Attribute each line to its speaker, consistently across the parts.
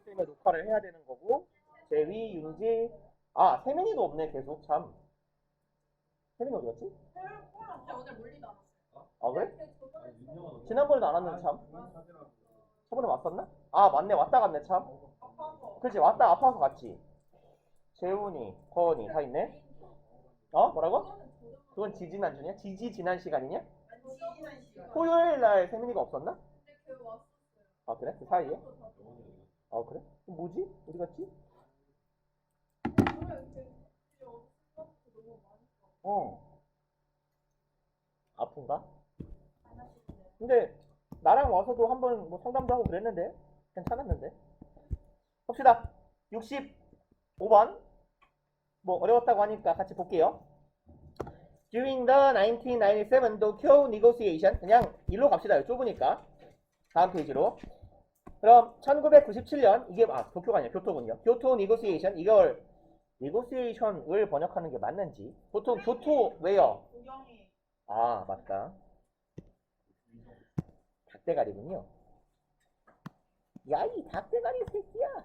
Speaker 1: 때문에 녹화를 해야 되는 거고 재위, 윤지 세민이도 없네 계속 참. 세민이 어디 갔지?
Speaker 2: 근데 오늘 물리도 안 왔어요.
Speaker 1: 아 그래? 지난번에도 안 왔는데 참. 저번에 왔었나? 아 맞네 왔다 갔네 참. 그렇지 왔다 아파서 갔지. 재훈이, 거은이 다 있네. 뭐라고? 그건 지지난 주냐? 지난 시간이냐? 토요일 날 세민이가 없었나? 아 그래? 그 사이에? 아 그래? 뭐지? 어디 갔지? 아픈가? 근데 나랑 와서도 한번 뭐 상담도 하고 그랬는데 괜찮았는데. 봅시다. 65번 뭐 어려웠다고 하니까 같이 볼게요. During the 1997 Tokyo negotiation 그냥 일로 갑시다. 좁으니까 다음 페이지로. 그럼 1997년 이게 도쿄가 아니라 교토군요. 교토 negotiation 이걸 negotiation을 번역하는 게 맞는지 보통 교토 왜요? 맞다. 닭대가리군요. 야 이 닭대가리 새끼야.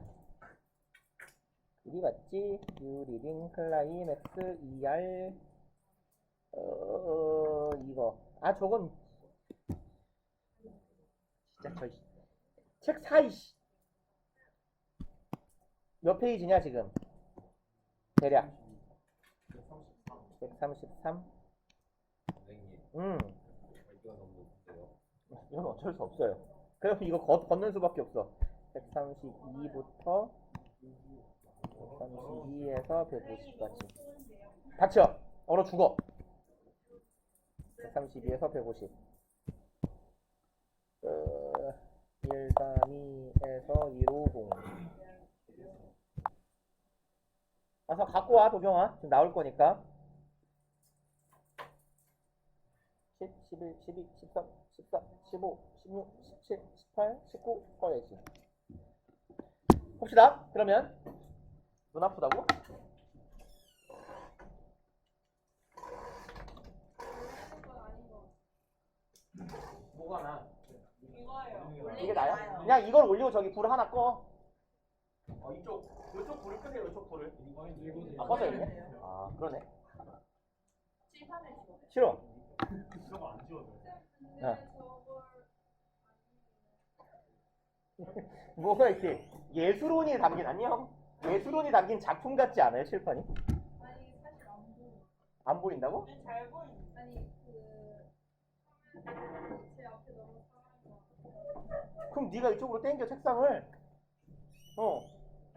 Speaker 1: 어디 갔지? 유리딩 클라이맥스 ER 이거 저건 진짜 책 사이씨 몇 페이지냐 지금 대략 133 이건 어쩔 수 없어요. 그럼 이거 걷는 수밖에 없어. 132부터 132에서 150까지 닥쳐! 얼어 죽어. 132에서 150 132에서 150 와서 갖고 와 도경아. 지금 나올 거니까 10, 11, 12, 13, 14, 15, 16, 17, 18, 19 꺼야지. 봅시다. 그러면 눈 아프다고? 뭐가 나? 이게 나야? 그냥 이걸 올리고 저기 불 하나 꺼. 이쪽 불을 끄세요. 이쪽 불을. 꺼져 있네? 그러네. 싫어.
Speaker 3: 저거 안 지워져.
Speaker 1: 뭐가 이렇게 예술혼이 담긴 안녕? 예술혼이 담긴 작품 같지 않아요 칠판이?
Speaker 2: 아니 사실 안 보여.
Speaker 1: 안 보인다고?
Speaker 2: 잘 보이는데. 아니 제 앞에 너무 사람이.
Speaker 1: 그럼 네가 이쪽으로 당겨 책상을.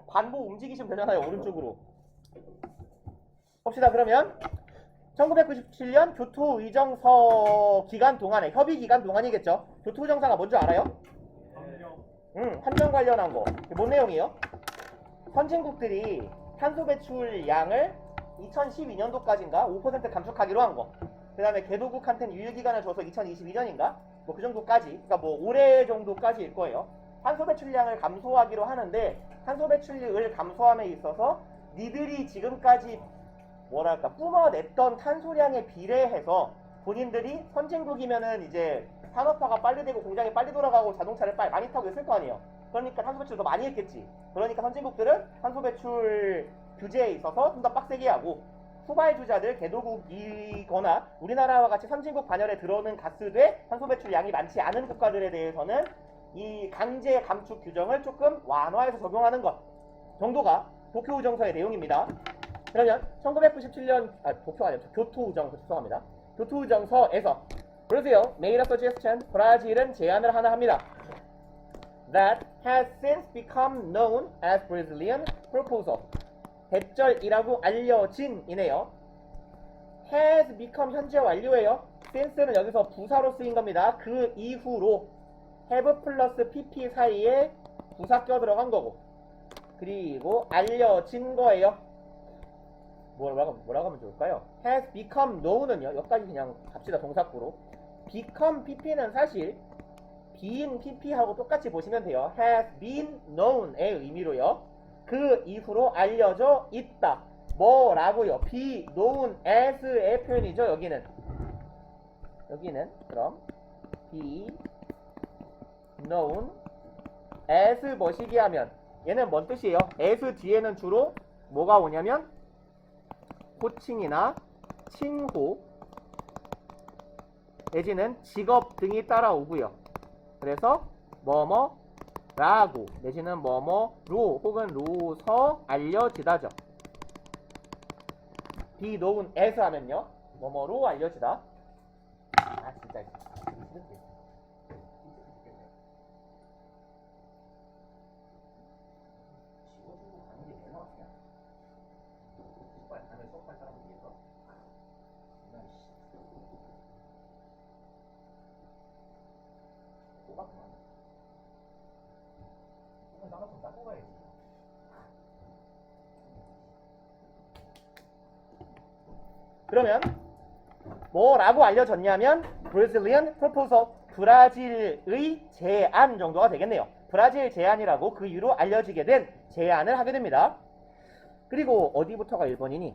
Speaker 1: 반보 움직이시면 되잖아요 오른쪽으로. 봅시다. 그러면 1997년 교토의정서 기간 동안에 협의 기간 동안이겠죠. 교토의정서가 뭔지 알아요? 환경 관련한 거. 뭔 내용이에요? 선진국들이 탄소 배출량을 2012년도까지인가 5% 감축하기로 한 거. 그 다음에 개도국한테는 유예기간을 줘서 2022년인가 뭐 그 정도까지, 그러니까 뭐 올해 정도까지일 거예요. 탄소 배출량을 감소하기로 하는데 탄소 배출을 감소함에 있어서 니들이 지금까지 뭐랄까 뿜어냈던 탄소량에 비례해서 본인들이 선진국이면은 이제 산업화가 빨리 되고 공장이 빨리 돌아가고 자동차를 빨리 많이 타고 있을 거 아니에요. 그러니까 탄소 배출을 더 많이 했겠지. 그러니까 선진국들은 탄소 배출 규제에 있어서 좀 더 빡세게 하고, 후발주자들 개도국이거나 우리나라와 같이 선진국 반열에 들어오는 가스대 탄소 배출량이 많지 않은 국가들에 대해서는 이 강제 감축 규정을 조금 완화해서 적용하는 것 정도가 도쿄의정서의 내용입니다. 그러면 1997년 도쿄가 아니라 교토의정서 죄송합니다. 교토의정서에서 보세요. made a suggestion. 브라질은 제안을 하나 합니다. That has since become known as Brazilian proposal. 대절이라고 알려진 이네요. has become 현재 완료예요. since는 여기서 부사로 쓰인 겁니다. 그 이후로 have 플러스 pp 사이에 부사 껴 들어간 거고, 그리고 알려진 거예요. 뭐라고 하면 좋을까요? has become known은요, 여기까지 그냥 갑시다. 동사구로. become pp는 사실 been pp하고 똑같이 보시면 돼요. has been known의 의미로요. 그 이후로 알려져 있다. 뭐라고요? be known as의 표현이죠. 여기는 그럼 be known as 뭐시기 하면 얘는 뭔 뜻이에요? as 뒤에는 주로 뭐가 오냐면 호칭이나 칭호 내지는 직업 등이 따라오고요. 그래서 뭐뭐라고 내지는 뭐뭐로 혹은 로서 알려지다죠. be known as 하면요. 뭐뭐로 알려지다. 아 진짜 지워주고 가는 게 되나 그냥? 정말 다음에 수업할 사람을 위해서? 나이씨 또박구나. 오늘 나가서 닦고 가야지. 그러면 뭐라고 알려졌냐면 Brazilian proposal, 브라질의 제안 정도가 되겠네요. 브라질 제안이라고 그 이후로 알려지게 된 제안을 하게 됩니다. 그리고 어디부터가 1번이니?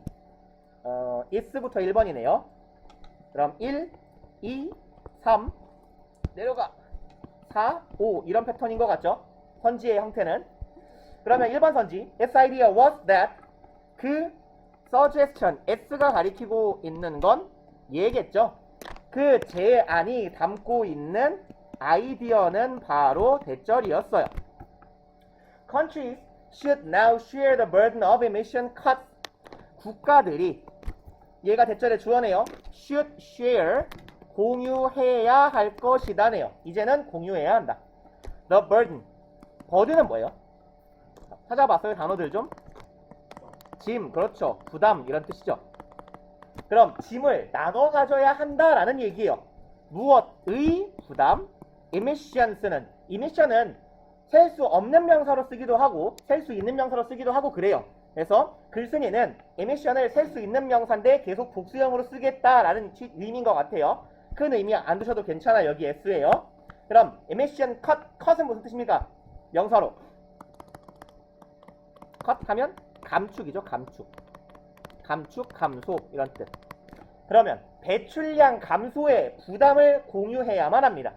Speaker 1: is부터 1번이네요. 그럼 1, 2, 3 내려가 4, 5 이런 패턴인 것 같죠? 선지의 형태는. 그러면 1번 선지 Its idea was that 그 suggestion, S가 가리키고 있는 건 얘겠죠. 그 제안이 담고 있는 아이디어는 바로 대절이었어요. Countries should now share the burden of emission cuts. 국가들이 얘가 대절의 주어네요. should share 공유해야 할 것이다네요. 이제는 공유해야 한다. The burden 버든은 뭐예요? 찾아봤어요 단어들 좀. 짐, 그렇죠. 부담 이런 뜻이죠. 그럼 짐을 나눠 가져야 한다라는 얘기예요. 무엇의 부담? emission은 셀 수 없는 명사로 쓰기도 하고 셀 수 있는 명사로 쓰기도 하고 그래요. 그래서 글쓴이는 emission을 셀 수 있는 명사인데 계속 복수형으로 쓰겠다라는 의미인 것 같아요. 큰 의미 안 두셔도 괜찮아요. 여기 S예요. 그럼 emission cut은 무슨 뜻입니까? 명사로 cut 하면 감축이죠. 감축, 감소 이런 뜻. 그러면 배출량 감소의 부담을 공유해야만 합니다.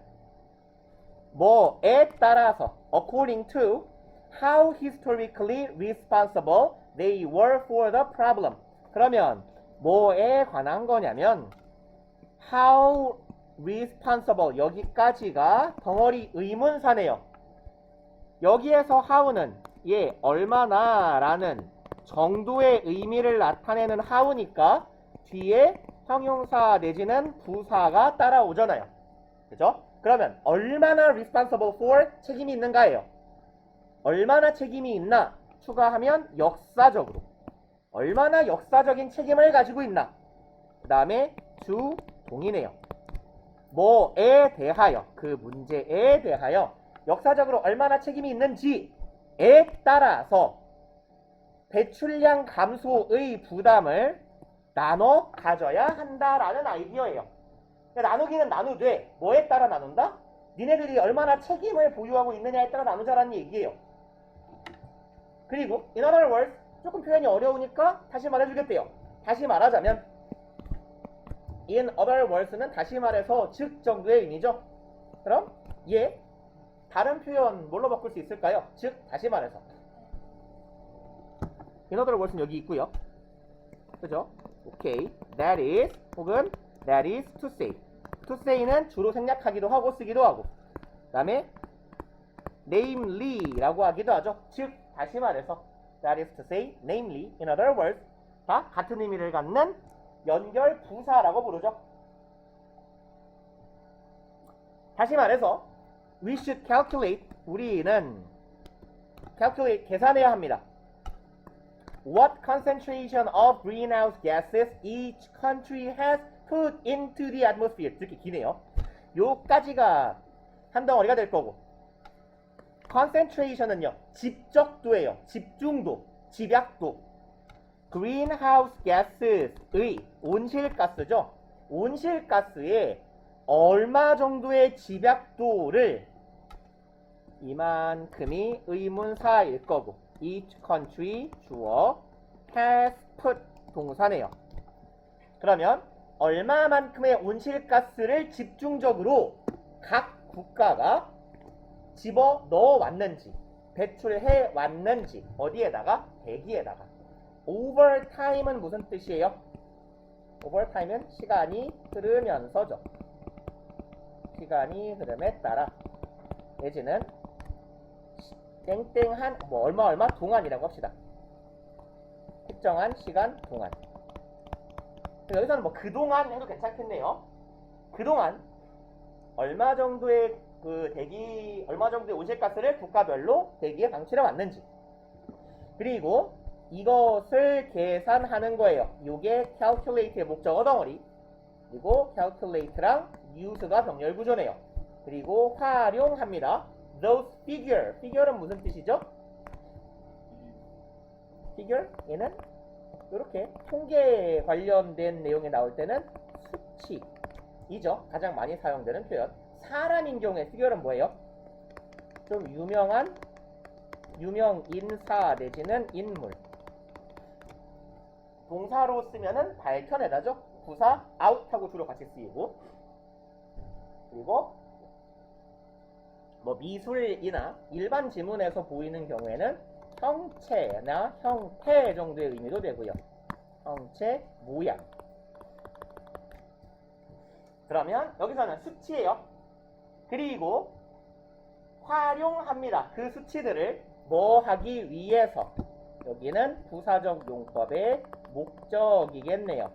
Speaker 1: 뭐에 따라서 according to how historically responsible they were for the problem. 그러면 뭐에 관한 거냐면 how responsible 여기까지가 덩어리 의문사네요. 여기에서 how는 얼마나 라는 정도의 의미를 나타내는 how니까 뒤에 형용사 내지는 부사가 따라오잖아요. 그죠? 그러면 얼마나 responsible for 책임이 있는가예요. 얼마나 책임이 있나 추가하면 역사적으로 얼마나 역사적인 책임을 가지고 있나. 그 다음에 주동이네요. 뭐에 대하여 그 문제에 대하여 역사적으로 얼마나 책임이 있는지에 따라서 배출량 감소의 부담을 나눠 가져야 한다라는 아이디어예요. 나누기는 나누되 뭐에 따라 나눈다? 니네들이 얼마나 책임을 보유하고 있느냐에 따라 나누자라는 얘기예요. 그리고 in other words 조금 표현이 어려우니까 다시 말해주겠대요. 다시 말하자면 in other words는 다시 말해서 즉 정도의 의미죠. 그럼 다른 표현 뭘로 바꿀 수 있을까요? 즉 다시 말해서 in other words는 여기 있고요. 그죠? 오케이. That is 혹은 that is to say. to say는 주로 생략하기도 하고 쓰기도 하고 그 다음에 namely라고 하기도 하죠. 즉 다시 말해서 that is to say, namely, in other words 다 같은 의미를 갖는 연결 부사라고 부르죠. 다시 말해서 we should calculate 우리는 calculate 계산해야 합니다. What concentration of greenhouse gases each country has put into the atmosphere. 이렇게 기네요. 요까지가 한 덩어리가 될 거고 concentration은요 집적도예요. 집중도, 집약도. greenhouse gases의 온실가스죠. 온실가스의 얼마 정도의 집약도를 이만큼이 의문사일 거고 each country 주어 has put 동사네요. 그러면 얼마만큼의 온실가스를 집중적으로 각 국가가 집어 넣어 왔는지 배출해 왔는지 어디에다가? 대기에다가. overtime은 무슨 뜻이에요? overtime은 시간이 흐르면서죠. 시간이 흐름에 따라 내지는 땡땡한 뭐 얼마 동안이라고 합시다. 특정한 시간 동안. 여기서는 뭐 그동안 해도 괜찮겠네요. 그동안 얼마 정도의 얼마 정도의 온실가스를 국가별로 대기에 방출해 왔는지. 그리고 이것을 계산하는 거예요. 이게 calculate의 목적어 덩어리. 그리고 calculate랑 use가 병렬 구조네요. 그리고 활용합니다. those figure는 무슨 뜻이죠? figure? 얘는 이렇게 통계 관련된 내용에 나올 때는 수치이죠. 가장 많이 사용되는 표현. 사람인 경우에 figure는 뭐예요? 좀 유명 인사 내지는 인물. 동사로 쓰면은 밝혀내다죠. 부사 out하고 주로 같이 쓰이고. 그리고 뭐 미술이나 일반 지문에서 보이는 경우에는 형체나 형태 정도의 의미도 되고요. 형체, 모양. 그러면 여기서는 수치예요. 그리고 활용합니다. 그 수치들을 뭐 하기 위해서. 여기는 부사적 용법의 목적이겠네요.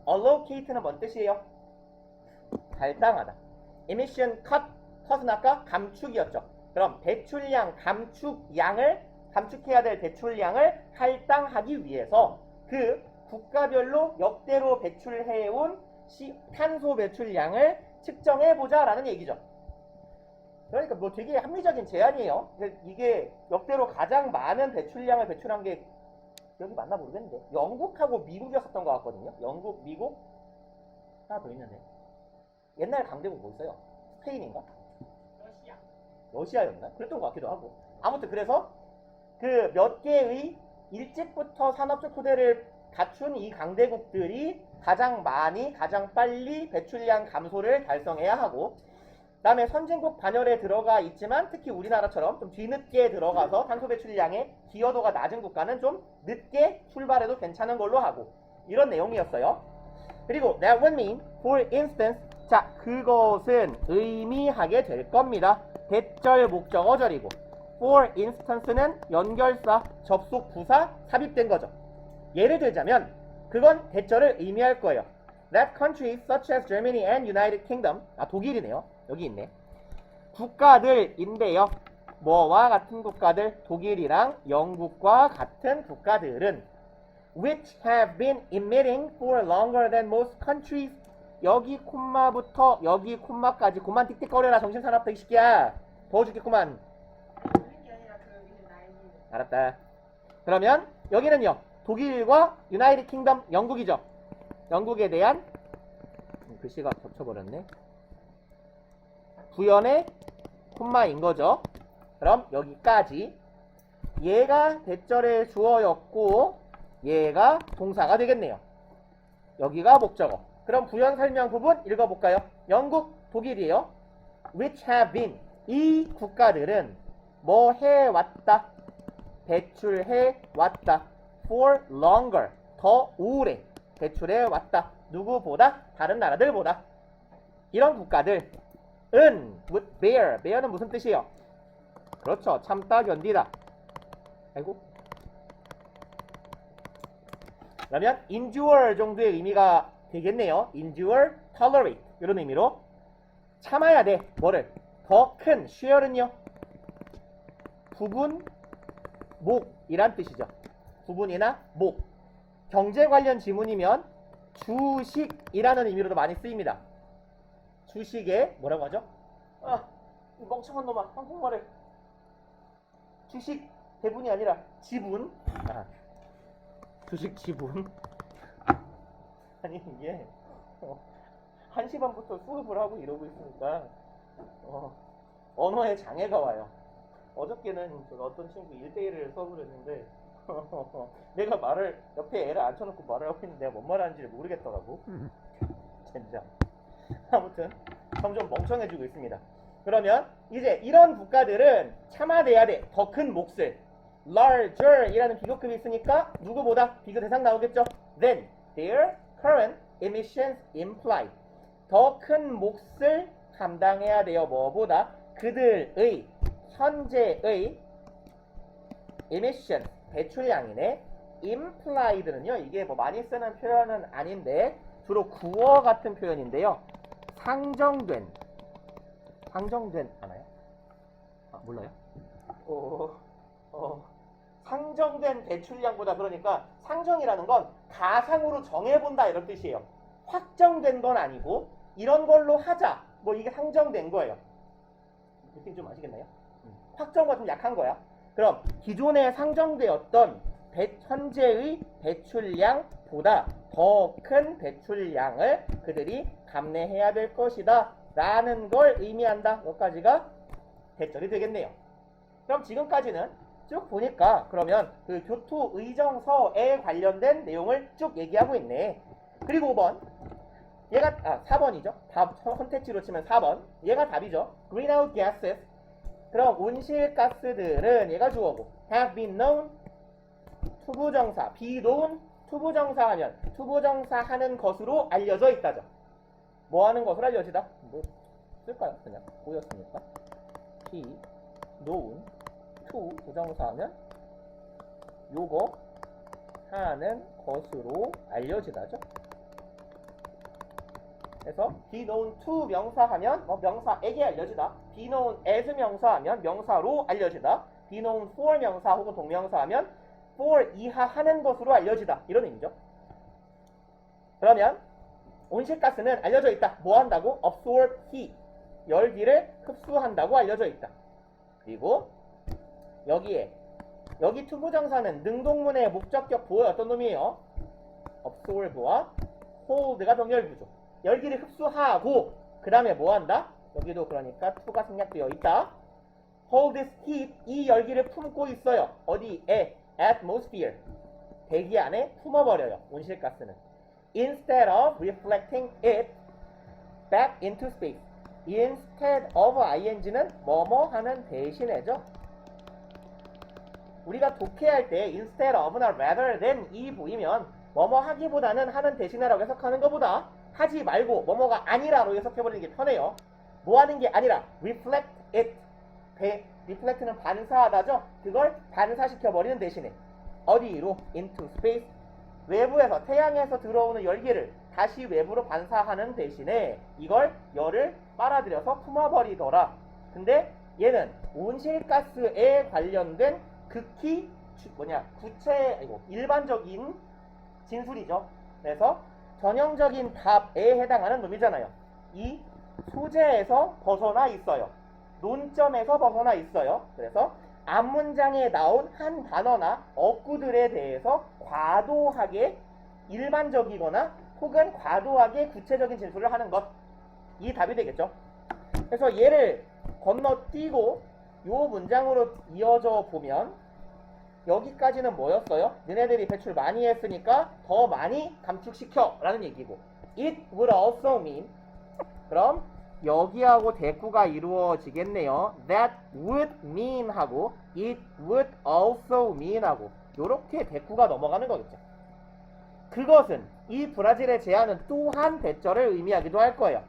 Speaker 1: allocate는 뭔 뜻이에요? 할당하다. emission cut은 아까 감축이었죠. 그럼 배출량, 감축해야 될 배출량을 할당하기 위해서 그 국가별로 역대로 배출해온 탄소 배출량을 측정해보자 라는 얘기죠. 그러니까 뭐 되게 합리적인 제안이에요. 이게 역대로 가장 많은 배출량을 배출한 게 여기 맞나 모르겠는데 영국하고 미국이었었던 것 같거든요. 영국, 미국 하나 더 있는데 옛날 강대국 뭐 있어요? 스페인인가? 러시아였나? 그랬던 것 같기도 하고. 아무튼 그래서 그 몇 개의 일찍부터 산업적 토대를 갖춘 이 강대국들이 가장 많이, 가장 빨리 배출량 감소를 달성해야 하고, 그 다음에 선진국 반열에 들어가 있지만 특히 우리나라처럼 좀 뒤늦게 들어가서 탄소 배출량의 기여도가 낮은 국가는 좀 늦게 출발해도 괜찮은 걸로 하고, 이런 내용이었어요. 그리고 that would mean, for instance, 자, 그것은 의미하게 될 겁니다. 대절 목적어절이고, for instance는 연결사, 접속 부사, 삽입된 거죠. 예를 들자면 그건 대절을 의미할 거예요. That countries such as Germany and United Kingdom, 독일이네요. 여기 있네. 국가들인데요. 뭐와 같은 국가들? 독일이랑 영국과 같은 국가들은 which have been emitting for longer than most countries. 여기 콤마부터 여기 콤마까지 그만 틱틱거려라 정신사납다 이 새끼야. 더워 죽겠구만. 알았다. 그러면 여기는요. 독일과 유나이티드 킹덤 영국이죠. 영국에 대한 글씨가 겹쳐버렸네. 부연의 콤마인 거죠. 그럼 여기까지 얘가 대절의 주어였고 얘가 동사가 되겠네요. 여기가 목적어. 그럼 부연 설명 부분 읽어볼까요? 영국, 독일이에요. which have been, 이 국가들은 뭐 해왔다? 배출해왔다. for longer, 더 오래 배출해왔다. 누구보다? 다른 나라들보다. 이런 국가들은 would bear는 무슨 뜻이에요? 그렇죠. 참다, 견디다. 아이고. 그러면 endure 정도의 의미가 되겠네요. endure, tolerate 이런 의미로 참아야 돼. 뭐를? 더 큰 share는요? 부분, 목이란 뜻이죠. 부분이나 목. 경제 관련 지문이면 주식이라는 의미로도 많이 쓰입니다. 주식에 뭐라고 하죠? 이 멍청한 놈아, 한국말을. 주식 대분이 아니라 지분. 주식 지분. 아니 이게 1시 반부터 수업을 하고 이러고 있으니까 언어에 장애가 와요. 어저께는 어떤 친구 1대1을 수업을 했는데 내가 말을 옆에 애를 앉혀놓고 말을 하고 있는데 내가 뭔 말 하는지를 모르겠더라고. 진짜. 아무튼 점점 멍청해지고 있습니다. 그러면 이제 이런 국가들은 참아내야 돼. 더 큰 몫을. larger 이라는 비교급이 있으니까 누구보다 비교 대상 나오겠죠. Then their current emissions imply 더 큰 몫을 감당해야 돼요. 뭐보다? 그들의 현재의 emission 배출량이네. implied는요. 이게 뭐 많이 쓰는 표현은 아닌데 주로 구어 같은 표현인데요. 상정된 아나요? 아, 몰라요? 상정된 배출량보다 그러니까 상정이라는 건 가상으로 정해본다 이런 뜻이에요. 확정된 건 아니고 이런 걸로 하자. 뭐 이게 상정된 거예요. 느낌 좀 아시겠나요? 확정과 좀 약한 거야. 그럼 기존에 상정되었던 현재의 배출량보다 더 큰 배출량을 그들이 감내해야 될 것이다 라는 걸 의미한다. 여기까지가 대절이 되겠네요. 그럼 지금까지는 쭉 보니까 그러면 그 교토의정서에 관련된 내용을 쭉 얘기하고 있네. 그리고 5번 얘가 4번이죠. 답 선택지로 치면 4번 얘가 답이죠. Greenhouse gases 그럼 온실가스들은 얘가 주어고 have been known 투부정사 be known 투부정사 하면 투부정사 하는 것으로 알려져 있다죠. 뭐 하는 것으로 알려지다? 뭐 쓸까요? 그냥 보였으니까 be known 투 부정사 하면 요거 하는 것으로 알려지다죠. 그래서 be known to 명사 하면 명사에게 알려지다. be known as 명사 하면 명사로 알려지다. be known for 명사 혹은 동명사 하면 for 이하 하는 것으로 알려지다. 이런 의미죠. 그러면 온실가스는 알려져 있다. 뭐 한다고? absorb heat. 열기를 흡수한다고 알려져 있다. 그리고 여기 투부정사는 능동문의 목적격 보호 어떤 놈이에요? absorb와 hold가 병렬부죠. 열기를 흡수하고 그 다음에 뭐 한다? 여기도 그러니까 to가 생략되어 있다. hold this heat 이 열기를 품고 있어요. 어디에? atmosphere 대기 안에 품어버려요. 온실가스는 instead of reflecting it back into space instead of ing는 뭐뭐 하는 대신에죠. 우리가 독해할 때 instead of나 rather than 이 보이면 뭐뭐 하기보다는 하는 대신에라고 해석하는 것보다 하지 말고 뭐뭐가 아니라로 해석해버리는 게 편해요. 뭐 하는 게 아니라 reflect it reflect는 반사하다죠. 그걸 반사시켜버리는 대신에 어디로? into space 외부에서 태양에서 들어오는 열기를 다시 외부로 반사하는 대신에 이걸 열을 빨아들여서 품어버리더라. 근데 얘는 온실가스에 관련된 극히 일반적인 진술이죠. 그래서 전형적인 답에 해당하는 놈이잖아요. 이 소재에서 벗어나 있어요. 논점에서 벗어나 있어요. 그래서 앞문장에 나온 한 단어나 어구들에 대해서 과도하게 일반적이거나 혹은 과도하게 구체적인 진술을 하는 것. 이 답이 되겠죠. 그래서 얘를 건너뛰고 요 문장으로 이어져 보면 여기까지는 뭐였어요? 너네들이 배출 많이 했으니까 더 많이 감축시켜 라는 얘기고 It would also mean 그럼 여기하고 대꾸가 이루어지겠네요. That would mean 하고 It would also mean 하고 요렇게 대꾸가 넘어가는 거겠죠. 그것은 이 브라질의 제안은 또한 대절을 의미하기도 할 거예요.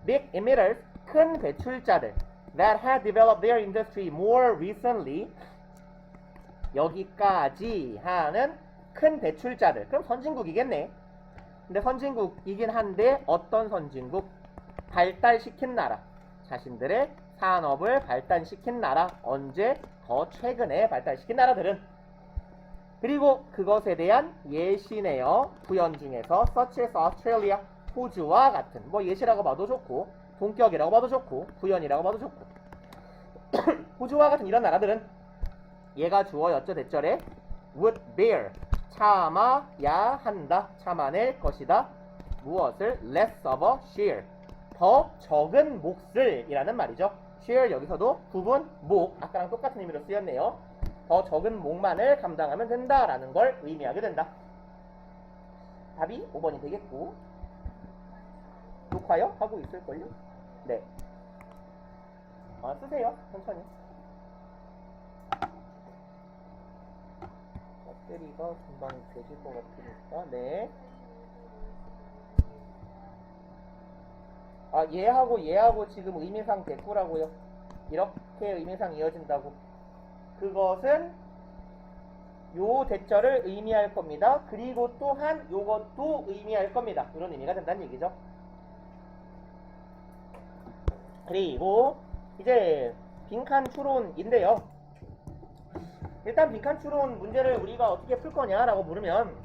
Speaker 1: Big emitters 큰 배출자들 that had developed their industry more recently 여기까지 하는 큰 배출자들 그럼 선진국이겠네. 근데 선진국이긴 한데 어떤 선진국? 발달시킨 나라 자신들의 산업을 발달시킨 나라 언제? 더 최근에 발달시킨 나라들은 그리고 그것에 대한 예시네요. 부연 중에서 such as Australia 호주와 같은 뭐 예시라고 봐도 좋고 동격이라고 봐도 좋고 부연이라고 봐도 좋고 호주와 같은 이런 나라들은 얘가 주어였죠. 대절에 would bear 참아야 한다 참아낼 것이다 무엇을? less of a share 더 적은 몫을 이라는 말이죠. share 여기서도 부분, 목 아까랑 똑같은 의미로 쓰였네요. 더 적은 몫만을 감당하면 된다라는 걸 의미하게 된다. 답이 5번이 되겠고 녹화요? 하고 있을걸요? 네. 쓰세요. 천천히. 배터리가 금방 되실 것 같으니까. 네. 얘하고 지금 의미상 됐고라고요. 이렇게 의미상 이어진다고. 그것은 요 대절을 의미할 겁니다. 그리고 또한 요것도 의미할 겁니다. 이런 의미가 된다는 얘기죠. 그리고 이제 빈칸 추론인데요. 일단 빈칸 추론 문제를 우리가 어떻게 풀 거냐라고 물으면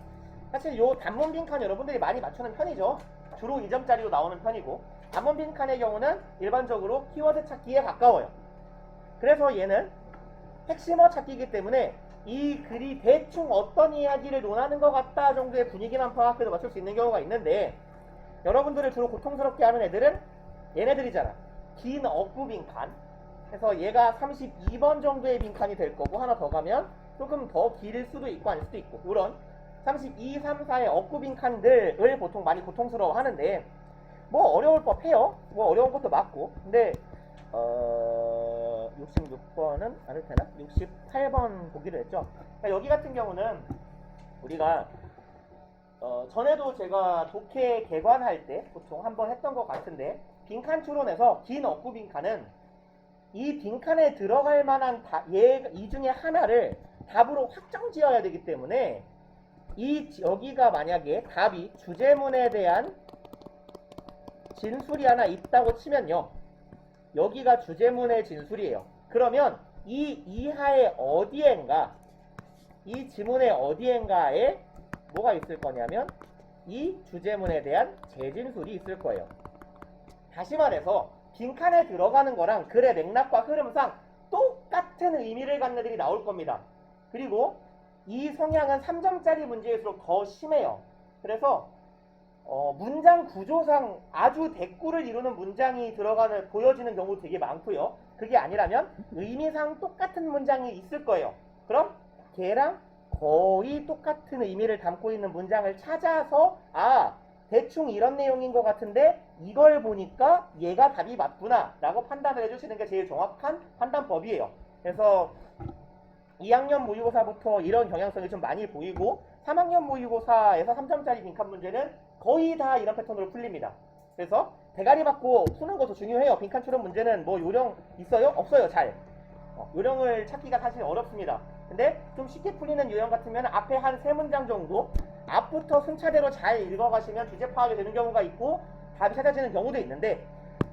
Speaker 1: 사실 요 단문 빈칸 여러분들이 많이 맞추는 편이죠. 주로 2점짜리로 나오는 편이고, 단문 빈칸의 경우는 일반적으로 키워드 찾기에 가까워요. 그래서 얘는 핵심어 찾기이기 때문에 이 글이 대충 어떤 이야기를 논하는 것 같다 정도의 분위기만 파악해도 맞출 수 있는 경우가 있는데, 여러분들을 주로 고통스럽게 하는 애들은 얘네들이잖아. 긴 억구 빈칸. 그래서 얘가 32번 정도의 빈칸이 될 거고, 하나 더 가면 조금 더 길 수도 있고 아닐 수도 있고, 이런 32, 3, 4의 억구 빈칸들을 보통 많이 고통스러워 하는데, 뭐 어려울 법해요. 뭐 어려운 것도 맞고. 근데 66번은 안 해도 되나? 68번 보기로 했죠. 그러니까 여기 같은 경우는 우리가 전에도 제가 독해 개관할 때 보통 한번 했던 것 같은데, 빈칸 추론에서 긴 억구 빈칸은 이 빈칸에 들어갈 만한 이 중에 하나를 답으로 확정 지어야 되기 때문에, 여기가 만약에 답이 주제문에 대한 진술이 하나 있다고 치면요, 여기가 주제문의 진술이에요. 그러면 이 이하의 어디엔가, 이 지문의 어디엔가에 뭐가 있을 거냐면 이 주제문에 대한 재진술이 있을 거예요. 다시 말해서 빈칸에 들어가는 거랑 글의 맥락과 흐름상 똑같은 의미를 갖는 애들이 나올 겁니다. 그리고 이 성향은 3점짜리 문제일수록 더 심해요. 그래서 문장 구조상 아주 대꾸를 이루는 문장이 보여지는 경우도 되게 많고요. 그게 아니라면 의미상 똑같은 문장이 있을 거예요. 그럼 걔랑 거의 똑같은 의미를 담고 있는 문장을 찾아서, 대충 이런 내용인 것 같은데 이걸 보니까 얘가 답이 맞구나 라고 판단을 해주시는 게 제일 정확한 판단법이에요. 그래서 2학년 모의고사부터 이런 경향성이 좀 많이 보이고, 3학년 모의고사에서 3점짜리 빈칸 문제는 거의 다 이런 패턴으로 풀립니다. 그래서 대가리 받고 푸는 것도 중요해요. 빈칸 추론 문제는 뭐 요령 있어요? 없어요. 잘. 요령을 찾기가 사실 어렵습니다. 근데 좀 쉽게 풀리는 요령 같으면 앞에 한 3문장 정도 앞부터 순차대로 잘 읽어가시면 주제 파악이 되는 경우가 있고 답이 찾아지는 경우도 있는데,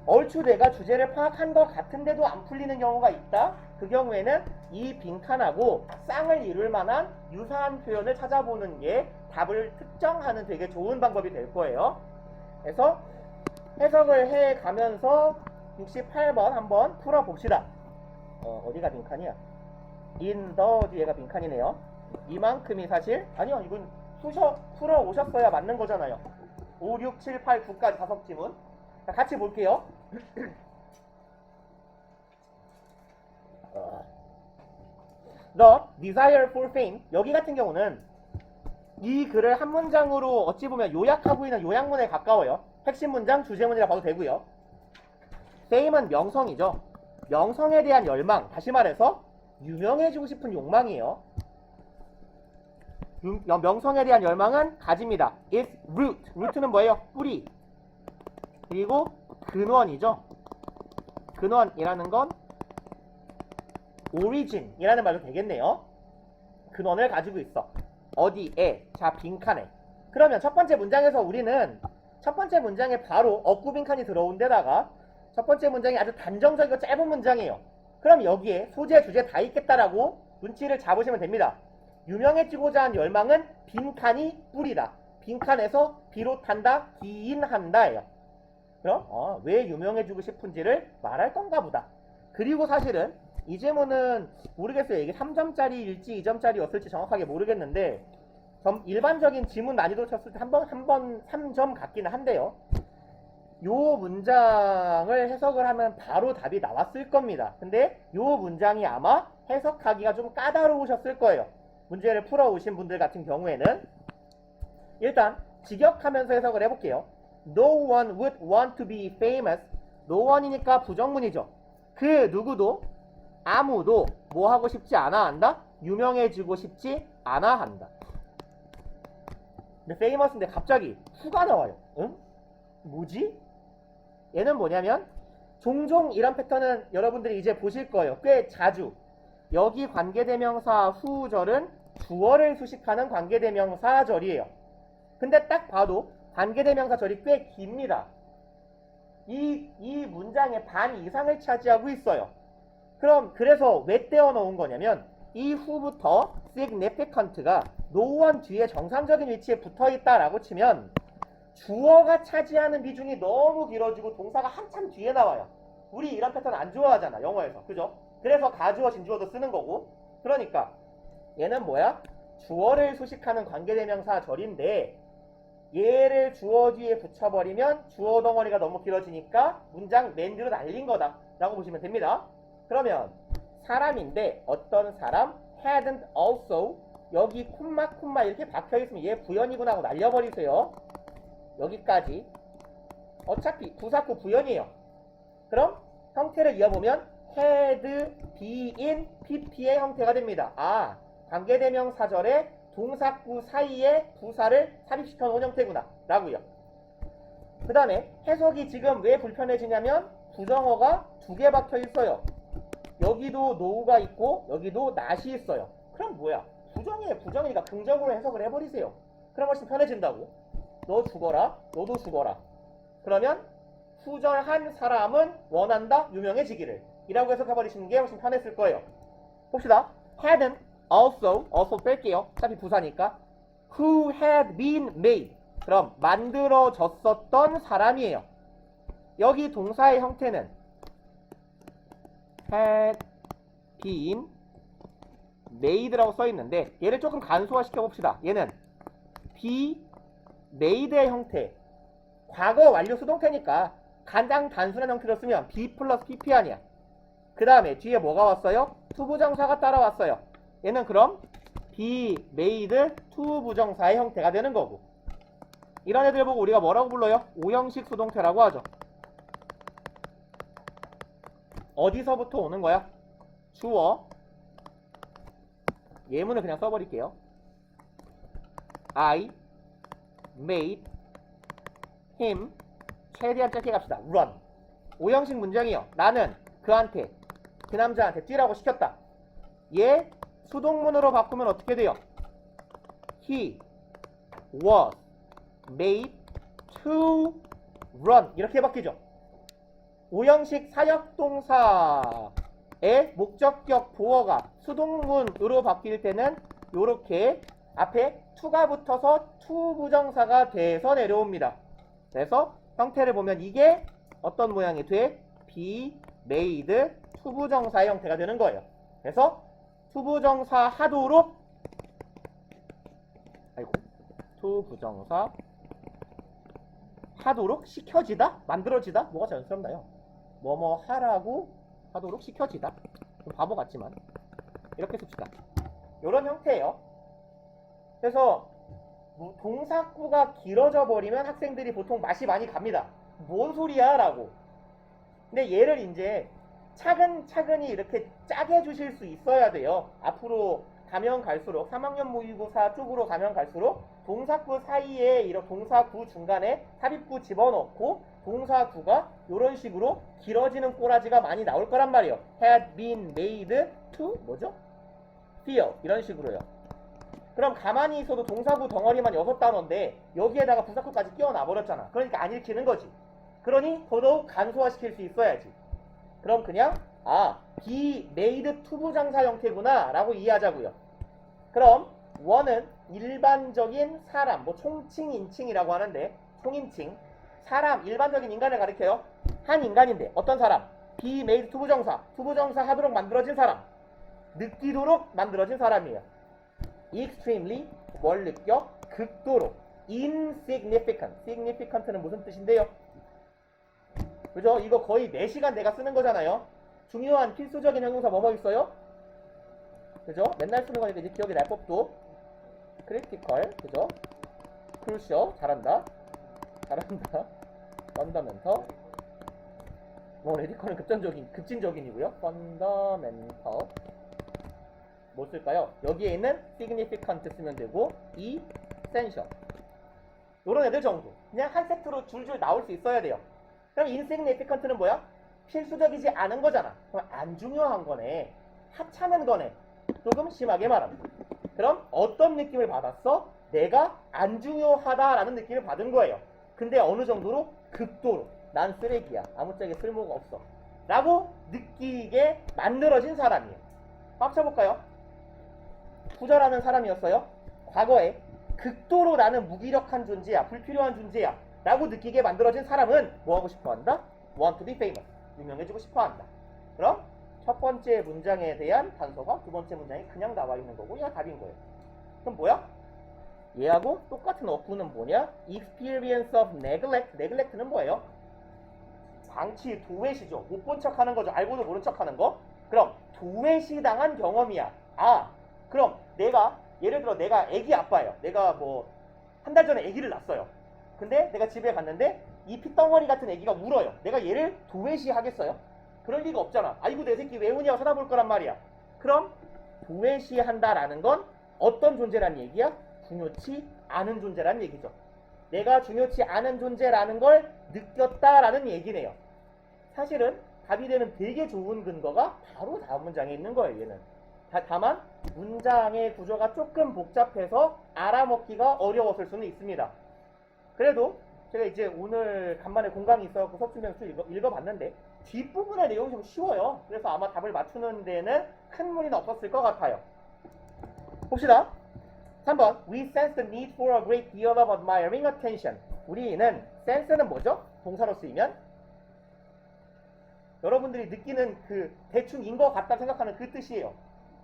Speaker 1: 얼추 내가 주제를 파악한 것 같은데도 안 풀리는 경우가 있다. 그 경우에는 이 빈칸하고 쌍을 이룰 만한 유사한 표현을 찾아보는 게 답을 특정하는 되게 좋은 방법이 될 거예요. 그래서 해석을 해가면서 68번 한번 풀어봅시다. 어디가 빈칸이야? in the 뒤에가 빈칸이네요. 이만큼이 사실, 아니요, 이건 풀어 오셨어야 맞는 거잖아요. 5, 6, 7, 8, 9까지 5지문. 자, 같이 볼게요. The desire for fame. 여기 같은 경우는 이 글을 한 문장으로 어찌 보면 요약하고 있는 요약문에 가까워요. 핵심 문장, 주제문이라 봐도 되고요. fame은 명성이죠. 명성에 대한 열망, 다시 말해서 유명해지고 싶은 욕망이에요. 명성에 대한 열망은 가집니다. It's root. root는 뭐예요? 뿌리. 그리고 근원이죠. 근원이라는 건 origin이라는 말도 되겠네요. 근원을 가지고 있어. 어디에? 자, 빈칸에. 그러면 첫 번째 문장에서 우리는 첫 번째 문장에 바로 억구 빈칸이 들어온 데다가 첫 번째 문장이 아주 단정적이고 짧은 문장이에요. 그럼 여기에 소재, 주제 다 있겠다라고 눈치를 잡으시면 됩니다. 유명해지고자 한 열망은 빈칸이 뿌리다. 빈칸에서 비롯한다, 기인한다예요. 그럼 왜 유명해지고 싶은지를 말할 건가 보다. 그리고 사실은 이 제문은 모르겠어요. 이게 3점짜리일지 2점짜리였을지 정확하게 모르겠는데, 일반적인 지문 난이도 쳤을 때 한 번 3점 같기는 한데요. 요 문장을 해석을 하면 바로 답이 나왔을 겁니다. 근데 요 문장이 아마 해석하기가 좀 까다로우셨을 거예요. 문제를 풀어오신 분들 같은 경우에는. 일단 직역하면서 해석을 해볼게요. No one would want to be famous. No one이니까 부정문이죠. 그 누구도 아무도 뭐 하고 싶지 않아 한다? 유명해지고 싶지 않아 한다. 근데 famous인데 갑자기 who가 나와요. 응? 뭐지? 얘는 뭐냐면 종종 이런 패턴은 여러분들이 이제 보실 거예요. 꽤 자주. 여기 관계대명사 who절은 주어를 수식하는 관계대명사절이에요. 근데 딱 봐도 관계대명사절이 꽤 깁니다. 이 문장의 반 이상을 차지하고 있어요. 그럼 그래서 왜 떼어 넣은 거냐면 이 who부터 significant가 no one 뒤에 정상적인 위치에 붙어 있다라고 치면 주어가 차지하는 비중이 너무 길어지고 동사가 한참 뒤에 나와요. 우리 이런 패턴 안 좋아하잖아, 영어에서. 그죠? 그래서 가주어, 진주어도 쓰는 거고. 그러니까 얘는 뭐야? 주어를 수식하는 관계대명사절인데 얘를 주어 뒤에 붙여버리면 주어 덩어리가 너무 길어지니까 문장 맨 뒤로 날린 거다 라고 보시면 됩니다. 그러면 사람인데 어떤 사람 hadn't also 여기 콤마 이렇게 박혀있으면 얘 부연이구나 하고 날려버리세요. 여기까지 어차피 부사구 부연이에요. 그럼 형태를 이어보면 had, been, pp의 형태가 됩니다. 아, 관계대명사절에 동사구 사이에 부사를 삽입시켜 놓은 형태구나 라고요. 그 다음에 해석이 지금 왜 불편해지냐면 부정어가 두 개 박혀 있어요. 여기도 no가 있고 여기도 not이 있어요. 그럼 뭐야? 부정이니까 긍정으로 해석을 해버리세요. 그럼 훨씬 편해진다고. 너 죽어라, 너도 죽어라. 그러면 후절한 사람은 원한다, 유명해지기를 이라고 해석해버리시는 게 훨씬 편했을 거예요. 봅시다. hadn't also 뺄게요. 어차피 부사니까. who had been made. 그럼 만들어졌었던 사람이에요. 여기 동사의 형태는 had been made라고 써있는데 얘를 조금 간소화시켜 봅시다. 얘는 be made의 형태. 과거 완료 수동태니까 가장 단순한 형태로 쓰면 be 플러스 pp 아니야. 그 다음에 뒤에 뭐가 왔어요? 투부정사가 따라왔어요. 얘는 그럼 be made to 부정사의 형태가 되는 거고. 이런 애들 보고 우리가 뭐라고 불러요? 오형식 수동태라고 하죠. 어디서부터 오는 거야? 주어. 예문을 그냥 써버릴게요. I made him. 최대한 짧게 갑시다. run. 오형식 문장이요. 나는 그한테, 그 남자한테 뛰라고 시켰다. 얘 수동문으로 바꾸면 어떻게 돼요? He was made to run. 이렇게 바뀌죠. 오형식 사역동사의 목적격 보어가 수동문으로 바뀔 때는 요렇게 앞에 to가 붙어서 to 부정사가 돼서 내려옵니다. 그래서 형태를 보면 이게 어떤 모양이 돼? be made to 부정사의 형태가 되는 거예요. 그래서 to 부정사 하도록 to 부정사 하도록 시켜지다? 만들어지다? 뭐가 자연스럽나요? 뭐뭐 하라고 하도록 시켜지다. 좀 바보 같지만 이렇게 씁시다. 이런 형태예요. 그래서 동사구가 길어져 버리면 학생들이 보통 맛이 많이 갑니다. 뭔 소리야? 라고. 근데 얘를 이제 차근차근히 이렇게 짜게 주실 수 있어야 돼요. 앞으로 가면 갈수록 3학년 모의고사 쪽으로 가면 갈수록 동사구 사이에 이런 동사구 중간에 삽입구 집어넣고 동사구가 이런 식으로 길어지는 꼬라지가 많이 나올 거란 말이에요. had been made to 뭐죠? feel 이런 식으로요. 그럼 가만히 있어도 동사구 덩어리만 6단어인데 여기에다가 부사구까지 끼워놔 버렸잖아. 그러니까 안 읽히는 거지. 그러니 더더욱 간소화시킬 수 있어야지. 그럼 그냥 be made to 부정사 형태구나 라고 이해하자고요. 그럼 원은 일반적인 사람, 뭐 총칭, 인칭이라고 하는데 총인칭, 사람, 일반적인 인간을 가리켜요. 한 인간인데 어떤 사람? be made to 부정사, to 부정사 하도록 만들어진 사람, 느끼도록 만들어진 사람이에요. extremely, 뭘 느껴? 극도로. insignificant, significant는 무슨 뜻인데요? 그죠? 이거 거의 4시간 내가 쓰는 거잖아요. 중요한 필수적인 형용사 뭐뭐 있어요? 그죠? 맨날 쓰는 거니까 이제 기억이 날 법도. critical, 그죠? crucial, 잘한다. fundamental, 레디컬은 급진적인이고요. fundamental. 뭐 쓸까요? 여기에 있는 significant 쓰면 되고 essential. 요런 애들 정도. 그냥 한 세트로 줄줄 나올 수 있어야 돼요. 그럼 insignificant는 뭐야? 필수적이지 않은 거잖아. 그럼 안 중요한 거네. 하찮은 거네. 조금 심하게 말하면. 그럼 어떤 느낌을 받았어? 내가 안 중요하다라는 느낌을 받은 거예요. 근데 어느 정도로? 극도로. 난 쓰레기야. 아무짝에 쓸모가 없어. 라고 느끼게 만들어진 사람이에요. 합쳐볼까요? 부자라는 사람이었어요. 과거에 극도로 나는 무기력한 존재야, 불필요한 존재야 라고 느끼게 만들어진 사람은 뭐 하고 싶어 한다? Want to be famous. 유명해지고 싶어 한다. 그럼 첫 번째 문장에 대한 단서가 두 번째 문장에 그냥 나와 있는 거고 얘가 답인 거예요. 그럼 뭐야? 얘하고 똑같은 어구는 뭐냐? Experience of neglect. neglect는 뭐예요? 방치, 도외시죠. 못 본 척 하는 거죠. 알고도 모른 척 하는 거. 그럼 도외시 당한 경험이야. 아, 그럼 내가 예를 들어 내가 애기 아빠예요. 내가 뭐 한 달 전에 애기를 낳았어요. 근데 내가 집에 갔는데 이 핏덩어리 같은 애기가 울어요. 내가 얘를 도외시 하겠어요? 그럴 리가 없잖아. 아이고 내 새끼 왜 우냐고 쳐다볼 거란 말이야. 그럼 도외시 한다라는 건 어떤 존재란 얘기야? 중요치 않은 존재란 얘기죠. 내가 중요치 않은 존재라는 걸 느꼈다라는 얘기네요. 사실은 답이 되는 되게 좋은 근거가 바로 다음 문장에 있는 거예요. 얘는. 다만 문장의 구조가 조금 복잡해서 알아먹기가 어려웠을 수는 있습니다. 그래도 제가 이제 오늘 간만에 공강이 있어서 수업 준비하면서 읽어봤는데 뒷부분의 내용이 좀 쉬워요. 그래서 아마 답을 맞추는 데는 큰 무리는 없었을 것 같아요. 봅시다. 3번. We sense the need for a great deal of admiring attention. 우리는 sense는 뭐죠? 동사로 쓰이면 여러분들이 느끼는 그 대충인 것 같다 생각하는 그 뜻이에요.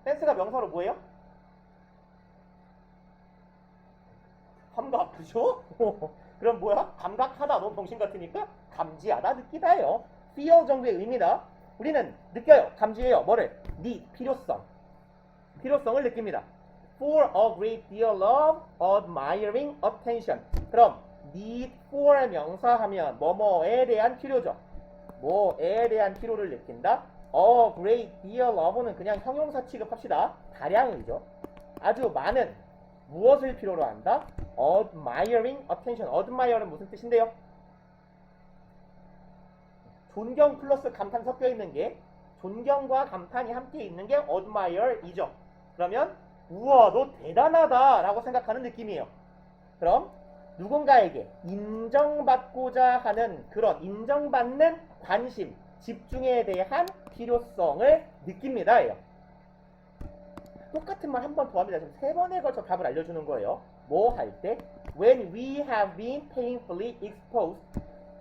Speaker 1: 센스가 명사로 뭐예요? 감각, 그죠? 그럼 뭐야? 감각하다. 너 정신 같으니까 감지하다, 느끼다예요. feel 정도의 의미다. 우리는 느껴요, 감지해요. 뭐를? need, 필요성을 느낍니다. for a great deal of admiring attention. 그럼 need for 명사하면 뭐뭐에 대한 필요죠. 뭐에 대한 필요를 느낀다. a great deal of는 그냥 형용사 취급합시다. 다량이죠. 아주 많은 무엇을 필요로 한다? admiring attention. admire는 무슨 뜻인데요? 존경 플러스 감탄 섞여 있는 게 존경과 감탄이 함께 있는 게 admire이죠. 그러면 우와 너 대단하다 라고 생각하는 느낌이에요. 그럼 누군가에게 인정받고자 하는 그런 인정받는 관심, 집중에 대한 필요성을 느낍니다. 똑같은 말 한 번 더 합니다. 지금 3번에 걸쳐 답을 알려주는 거예요. 뭐 할 때? When we have been painfully exposed.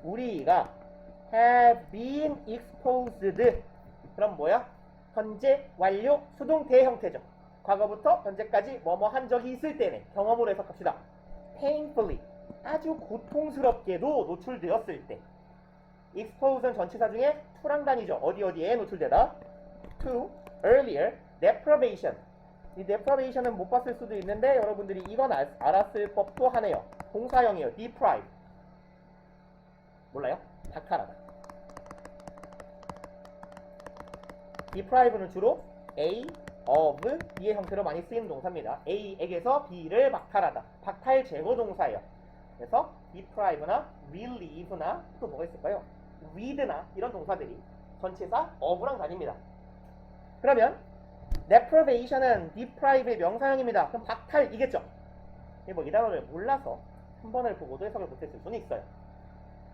Speaker 1: 우리가 have been exposed. 그럼 뭐야? 현재, 완료, 수동태 형태죠. 과거부터 현재까지 뭐뭐 한 적이 있을 때네. 경험으로 해석합시다. painfully. 아주 고통스럽게도 노출되었을 때. expose는 전치사 중에 to랑 단위죠. 어디에 노출되다. to, earlier, deprivation. 이 deprivation은 못 봤을 수도 있는데 여러분들이 이건 알았을 법도 하네요. 동사형이에요. deprive. 몰라요? 박탈하다. deprive는 주로 A, of, B의 형태로 많이 쓰이는 동사입니다. A에게서 B를 박탈하다. 박탈 제거 동사예요. 그래서 deprive나 relieve나 또 뭐가 있을까요? read나 이런 동사들이 전치사 of랑 다닙니다. 그러면 deprivation은 deprive의 명사형입니다. 그럼 박탈이겠죠. 뭐 이 단어를 몰라서 한 번을 보고도 해석을 못했을 수는 있어요.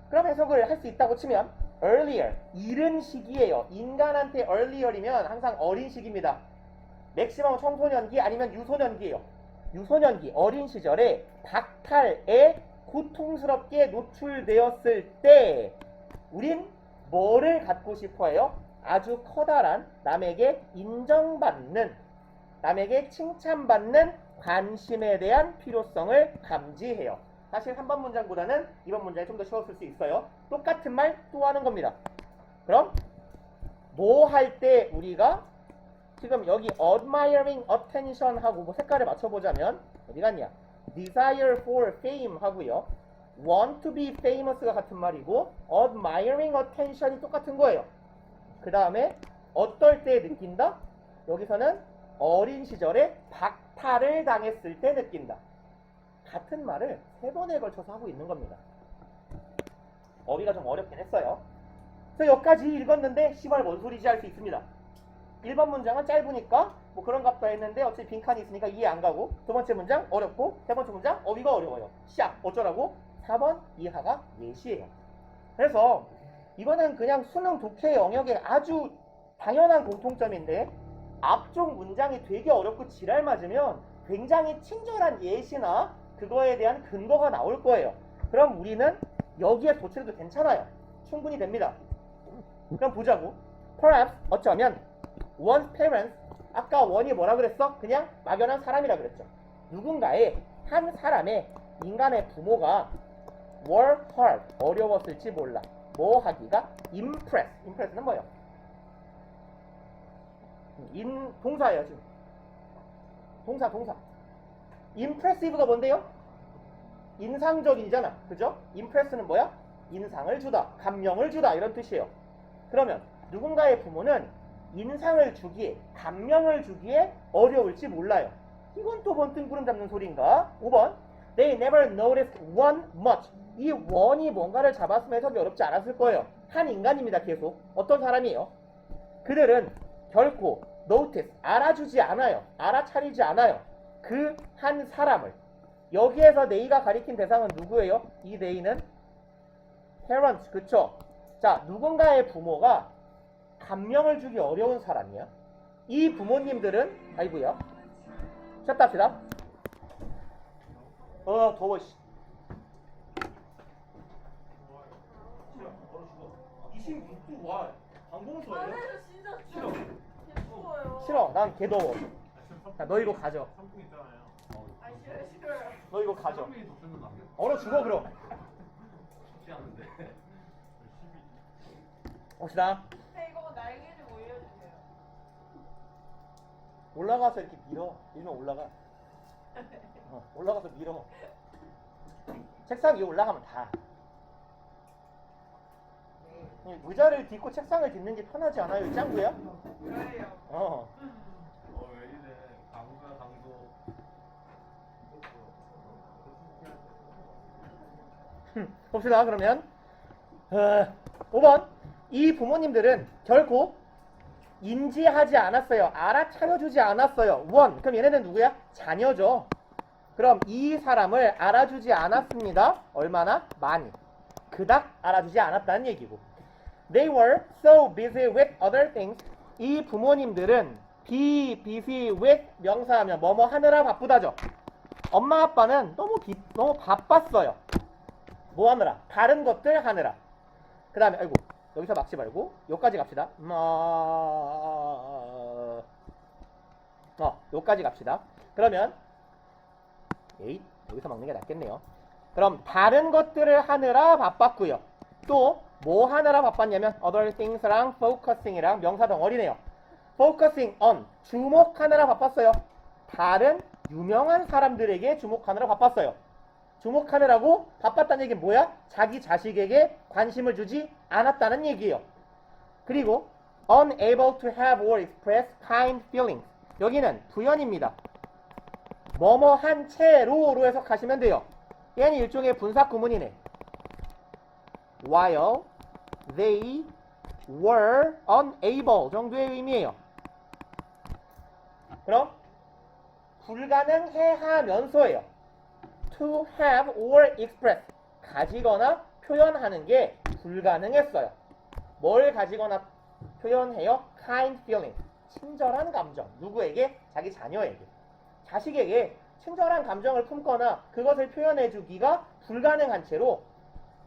Speaker 1: 그럼 해석을 할 수 있다고 치면 earlier, 이른 시기예요. 인간한테 earlier이면 항상 어린 시기입니다. 맥시멈 청소년기 아니면 유소년기예요. 유소년기, 어린 시절에 박탈에 고통스럽게 노출되었을 때 우린 뭐를 갖고 싶어해요? 아주 커다란 남에게 인정받는, 남에게 칭찬받는 관심에 대한 필요성을 감지해요. 사실 한 번 문장보다는 이번 문장이 좀 더 쉬웠을 수 있어요. 똑같은 말 또 하는 겁니다. 그럼 뭐 할 때 우리가 지금 여기 admiring attention 하고 뭐 색깔을 맞춰보자면 어디 갔냐? desire for fame 하고요. want to be famous가 같은 말이고 admiring attention이 똑같은 거예요. 그 다음에 어떨 때 느낀다? 여기서는 어린 시절에 박탈을 당했을 때 느낀다. 같은 말을 3번에 걸쳐서 하고 있는 겁니다. 어휘가 좀 어렵긴 했어요. 그래서 여기까지 읽었는데 씨발 뭔 소리지 할 수 있습니다. 1번 문장은 짧으니까 뭐 그런갑다 했는데 어차피 빈칸이 있으니까 이해 안 가고, 두 번째 문장 어렵고, 세 번째 문장 어휘가 어려워요. 시작 어쩌라고? 4번 이하가 예시예요. 그래서 이거는 그냥 수능 독해 영역의 아주 당연한 공통점인데 앞쪽 문장이 되게 어렵고 지랄 맞으면 굉장히 친절한 예시나 그거에 대한 근거가 나올 거예요. 그럼 우리는 여기에 도출해도 괜찮아요. 충분히 됩니다. 그럼 보자고. Perhaps 어쩌면 one's parents, 아까 one이 뭐라 그랬어? 그냥 막연한 사람이라 그랬죠. 누군가의 한 사람의 인간의 부모가 were hard, 어려웠을지 몰라. 뭐 하기가? impress는 뭐예요? 동사예요 지금. 동사. impressive가 뭔데요? 인상적이잖아. 그죠? impress는 뭐야? 인상을 주다, 감명을 주다 이런 뜻이에요. 그러면 누군가의 부모는 인상을 주기에, 감명을 주기에 어려울지 몰라요. 이건 또 뭔 뜬구름 잡는 소리인가? 5번 They never noticed one much. 이 one이 뭔가를 잡았으면 해석이 어렵지 않았을 거예요. 한 인간입니다. 계속. 어떤 사람이에요? 그들은 결코 notice, 알아주지 않아요. 알아차리지 않아요. 그 한 사람을. 여기에서 they가 가리킨 대상은 누구예요? 이 they는 parents, 그쵸? 자, 누군가의 부모가 감명을 주기 어려운 사람이야. 이 부모님들은, 아이고야. 쉬었다 합시다. 더워, 씨. 26도 와. 방공소예요?
Speaker 2: 안에서 진짜
Speaker 1: 싫어.
Speaker 2: 예뻐요.
Speaker 1: 싫어. 난 개더워. 자, 너 이거 가져.
Speaker 3: 상품 있잖아요.
Speaker 2: 아 싫어요.
Speaker 1: 너 이거 가져.
Speaker 3: 상품이 더 쓰는 거 아니야?
Speaker 1: 얼어 죽어 그럼.
Speaker 3: 쉽지 않은데.
Speaker 1: 봅시다.
Speaker 2: 근데 이거 날개 좀 올려주세요.
Speaker 1: 올라가서 이렇게 밀어. 밀면 올라가. 올라가서 밀어. 책상 위에 올라가면 다. 의자를 딛고 책상을 딛는 게 편하지 않아요? 이 짱구야?
Speaker 2: 그래요.
Speaker 3: 왜 이래? 강도야 강도.
Speaker 1: 봅시다. 그러면 5번 이 부모님들은 결코 인지하지 않았어요. 알아차려주지 않았어요. 원. 그럼 얘네는 누구야? 자녀죠. 그럼 이 사람을 알아주지 않았습니다. 얼마나? 많이. 그닥 알아주지 않았다는 얘기고. They were so busy with other things. 이 부모님들은 be busy with 명사하면 뭐뭐 하느라 바쁘다죠. 엄마 아빠는 너무 바빴어요. 뭐 하느라? 다른 것들 하느라. 그 다음에 아이고 여기서 막지 말고 여기까지 갑시다. 여기까지 갑시다. 그러면 여기서 막는 게 낫겠네요. 그럼 다른 것들을 하느라 바빴고요. 또 뭐 하느라 바빴냐면 other things랑 focusing이랑 명사 덩어리네요. focusing on, 주목하느라 바빴어요. 다른 유명한 사람들에게 주목하느라 바빴어요. 주목하느라고 바빴다는 얘기는 뭐야? 자기 자식에게 관심을 주지 않았다는 얘기예요. 그리고 unable to have or express kind feelings. 여기는 부연입니다. 뭐뭐 한 채로로 해석하시면 돼요. 얘는 일종의 분사 구문이네. While they were unable 정도의 의미예요. 그럼 불가능해 하면서예요. To have or express 가지거나 표현하는 게 불가능했어요. 뭘 가지거나 표현해요? Kind feeling 친절한 감정. 누구에게? 자기 자녀에게. 자식에게 친절한 감정을 품거나 그것을 표현해주기가 불가능한 채로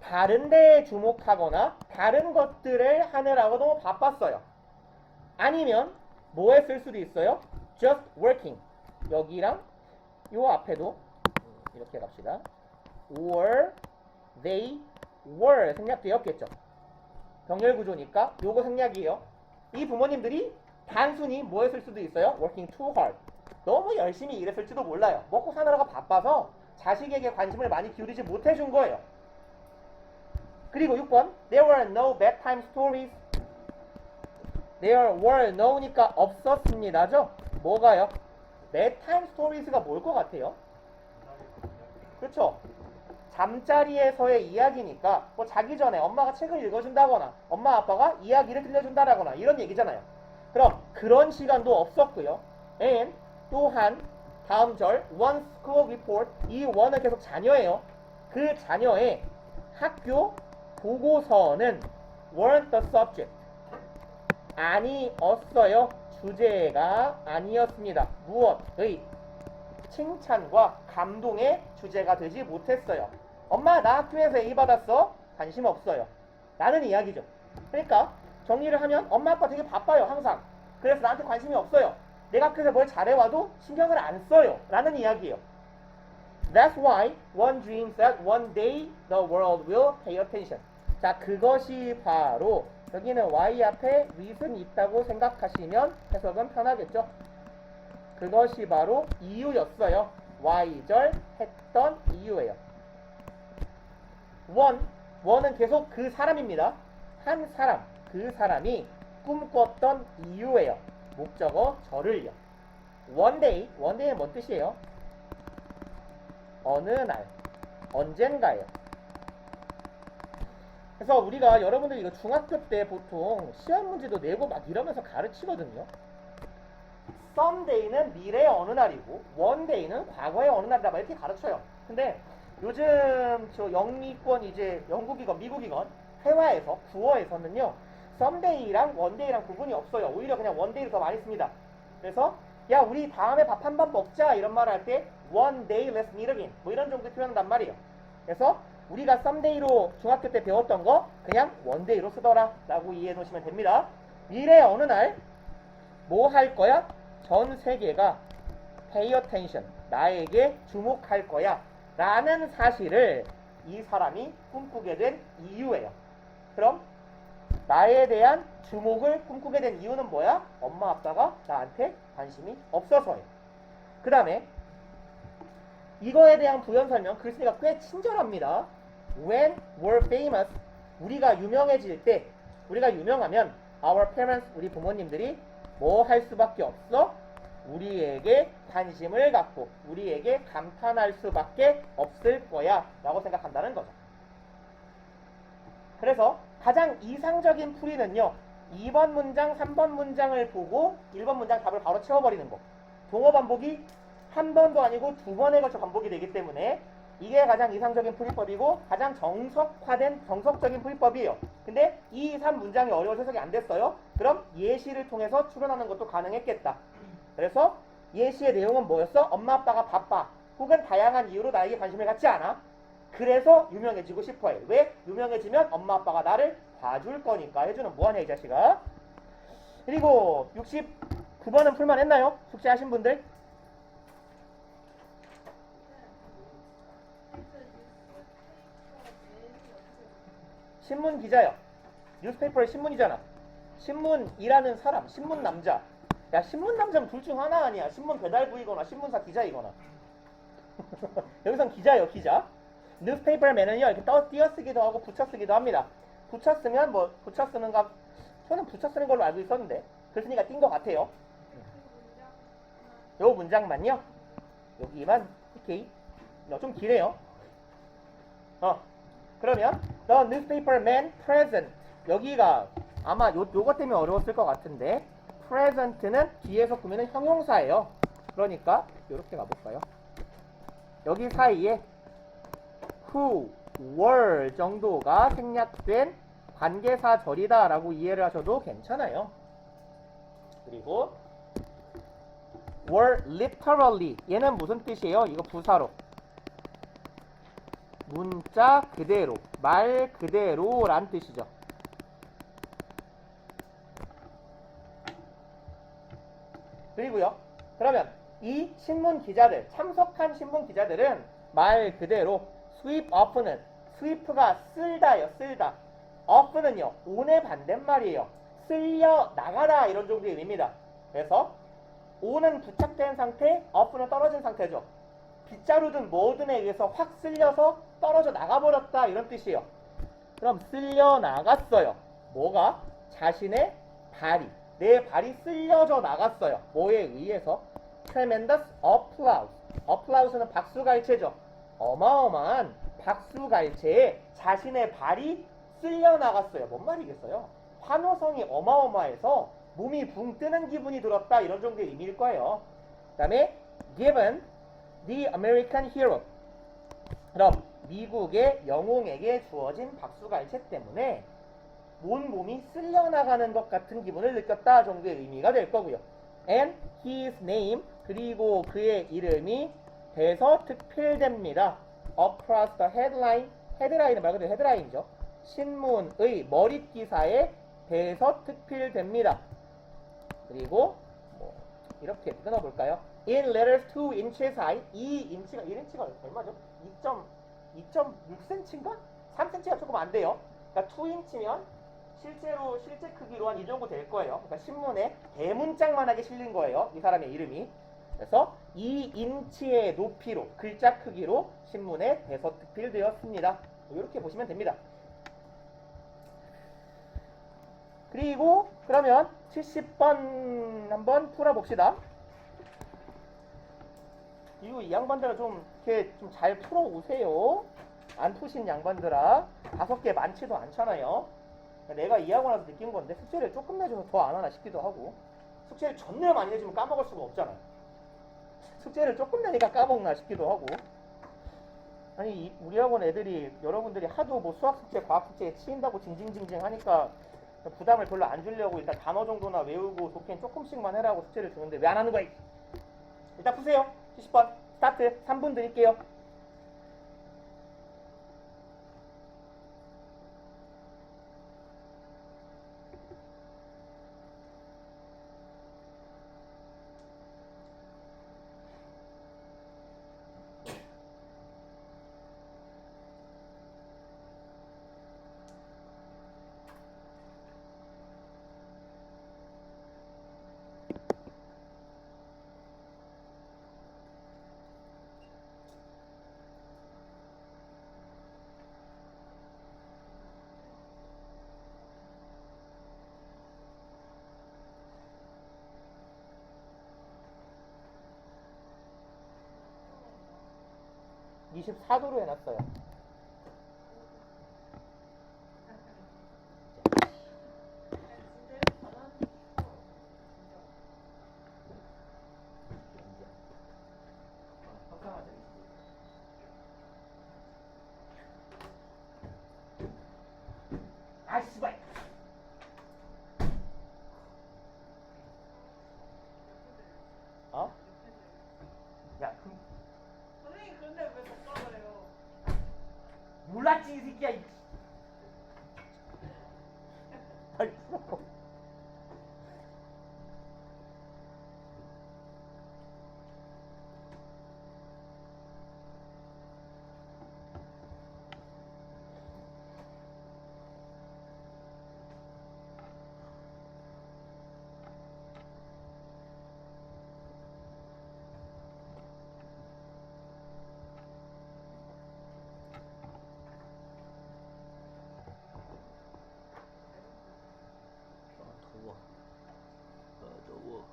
Speaker 1: 다른 데에 주목하거나 다른 것들을 하느라고 너무 바빴어요. 아니면 뭐 했을 수도 있어요? Just working. 여기랑 요 앞에도 이렇게 갑시다. Or they were 생략되었겠죠. 병렬 구조니까 요거 생략이에요. 이 부모님들이 단순히 뭐 했을 수도 있어요? Working too hard. 너무 열심히 일했을지도 몰라요. 먹고 사느라가 바빠서 자식에게 관심을 많이 기울이지 못해준 거예요. 그리고 6번 There were no bedtime stories. There were no니까 없었습니다죠? 뭐가요? bedtime stories가 뭘 것 같아요? 그렇죠? 잠자리에서의 이야기니까 뭐 자기 전에 엄마가 책을 읽어준다거나 엄마 아빠가 이야기를 들려준다거나 이런 얘기잖아요. 그럼 그런 시간도 없었고요. and 또한 다음 절 one school report, 이 one은 계속 자녀예요. 그 자녀의 학교 보고서는 weren't the subject, 아니었어요. 주제가 아니었습니다. 무엇의? 칭찬과 감동의 주제가 되지 못했어요. 엄마 나 학교에서 A 받았어? 관심 없어요. 라는 이야기죠. 그러니까 정리를 하면 엄마 아빠 되게 바빠요 항상. 그래서 나한테 관심이 없어요. 내가 학교에서 뭘 잘해와도 신경을 안 써요. 라는 이야기예요. That's why one dreams that one day the world will pay attention. 자, 그것이 바로 여기는 y 앞에 reason이 있다고 생각하시면 해석은 편하겠죠. 그것이 바로 이유였어요. y절 했던 이유예요. one은 계속 그 사람입니다. 한 사람, 그 사람이 꿈꿨던 이유예요. 목적어 절을요. one day는 뭔 뜻이에요? 어느 날, 언젠가예요. 그래서 우리가 여러분들 이거 중학교 때 보통 시험 문제도 내고 막 이러면서 가르치거든요. 썸데이는 미래의 어느 날이고 원데이는 과거의 어느 날이다 이렇게 가르쳐요. 근데 요즘 저 영미권 이제 영국이건 미국이건 회화에서 구어에서는요 썸데이랑 원데이랑 구분이 없어요. 오히려 그냥 원데이를 더 많이 씁니다. 그래서 야 우리 다음에 밥 한 번 먹자 이런 말 할 때 one day let's meet again 뭐 이런 정도 표현한단 말이에요. 그래서 우리가 썸데이로 중학교 때 배웠던 거 그냥 원데이로 쓰더라 라고 이해해 놓으시면 됩니다. 미래의 어느 날 뭐 할 거야? 전 세계가 pay attention, 나에게 주목할 거야 라는 사실을 이 사람이 꿈꾸게 된 이유예요. 그럼 나에 대한 주목을 꿈꾸게 된 이유는 뭐야? 엄마 아빠가 나한테 관심이 없어서예요. 그 다음에 이거에 대한 부연 설명 글쓰기가 꽤 친절합니다. When we're famous, 우리가 유명해질 때, 우리가 유명하면 our parents, 우리 부모님들이 뭐 할 수밖에 없어? 우리에게 관심을 갖고 우리에게 감탄할 수밖에 없을 거야 라고 생각한다는 거죠. 그래서 가장 이상적인 풀이는요 2번 문장, 3번 문장을 보고 1번 문장 답을 바로 채워버리는 거. 동어 반복이 한 번도 아니고 두 번에 걸쳐 반복이 되기 때문에 이게 가장 이상적인 풀이법이고 가장 정석적인 풀이법이에요. 근데 2, 3 문장이 어려워서 해석이 안 됐어요. 그럼 예시를 통해서 추론하는 것도 가능했겠다. 그래서 예시의 내용은 뭐였어? 엄마 아빠가 바빠 혹은 다양한 이유로 나에게 관심을 갖지 않아. 그래서 유명해지고 싶어해. 왜? 유명해지면 엄마 아빠가 나를 봐줄 거니까. 해주는 뭐하냐 이 자식아. 그리고 69번은 풀만 했나요? 숙제하신 분들? 신문 기자요. 뉴스페이퍼의 신문이잖아. 신문이라는 사람, 신문 남자. 야, 신문 남자면 둘 중 하나 아니야. 신문 배달부이거나 신문사 기자이거나. 여기선 기자예요, 기자. 뉴스페이퍼맨은요 이렇게 띄어쓰기도 하고 붙여쓰기도 합니다. 붙여쓰면 뭐 붙여쓰는가? 저는 붙여쓰는 걸로 알고 있었는데 글쓴이가 띈 것 같아요. 요 문장만요. 여기만 오케이. 좀 길해요. 그러면 the newspaperman present 여기가 아마 요것 때문에 어려웠을 것 같은데 present는 뒤에서 보면은 형용사예요. 그러니까 이렇게 가볼까요? 여기 사이에 who, were 정도가 생략된 관계사절이다 라고 이해를 하셔도 괜찮아요. 그리고 were literally 얘는 무슨 뜻이에요? 이거 부사로 문자 그대로, 말 그대로 란 뜻이죠. 그리고요 그러면 이 신문 기자들, 참석한 신문 기자들은 말 그대로 sweep off는 sweep가 쓸다요, 쓸다. off는요 on의 반대말이에요. 쓸려 나가다 이런 정도의 의미입니다. 그래서 on은 부착된 상태, off는 떨어진 상태죠. 빗자루든 뭐든에 의해서 확 쓸려서 떨어져 나가버렸다 이런 뜻이에요. 그럼 쓸려 나갔어요. 뭐가? 자신의 발이. 내 발이 쓸려져 나갔어요. 뭐에 의해서? tremendous applause. applause는 박수갈채죠. 어마어마한 박수갈채에 자신의 발이 쓸려 나갔어요. 뭔 말이겠어요? 환호성이 어마어마해서 몸이 붕 뜨는 기분이 들었다. 이런 정도의 의미일 거예요. 그 다음에 given the American hero. 그럼 미국의 영웅에게 주어진 박수갈채 때문에 온 몸이 쓸려나가는 것 같은 기분을 느꼈다 정도의 의미가 될 거고요. And his name, 그리고 그의 이름이 대서특필됩니다. Across the headline, 헤드라인은 말 그대로 헤드라인이죠. 신문의 머릿기사에 대서특필됩니다. 그리고 뭐 이렇게 끊어볼까요? In letters 2 inches high, 2인치가 1인치가 얼마죠? 2.6cm인가? 3cm가 조금 안 돼요. 그러니까 2인치면 실제 크기로 한 이 정도 될 거예요. 그러니까 신문에 대문짝만하게 실린 거예요. 이 사람의 이름이. 그래서 2인치의 높이로, 글자 크기로 신문에 대서특필되었습니다. 이렇게 보시면 됩니다. 그리고 그러면 70번 한번 풀어봅시다. 이거 이 양반들아 좀 이렇게 좀 잘 풀어오세요. 안 푸신 양반들아. 5개 많지도 않잖아요. 내가 이 하고 나서 느낀 건데 숙제를 조금 내줘서 더 안 하나 싶기도 하고, 숙제를 전날 많이 내주면 까먹을 수가 없잖아요. 숙제를 조금 내니까 까먹나 싶기도 하고. 아니 우리 학원 애들이 여러분들이 하도 뭐 수학 숙제, 과학 숙제에 치인다고 징징징징 하니까 부담을 별로 안 주려고 일단 단어 정도나 외우고 독해는 조금씩만 해라고 숙제를 주는데 왜 안 하는 거야? 일단 푸세요. 70번 스타트. 3분 드릴게요. 네. 24도로 해놨어요. 아 씨발. 어? 야,
Speaker 2: 선생님 근데 왜 젓가락을 해요?
Speaker 1: 몰랐지 이 새끼야. 빨리 풀어.
Speaker 3: 더워. 더워.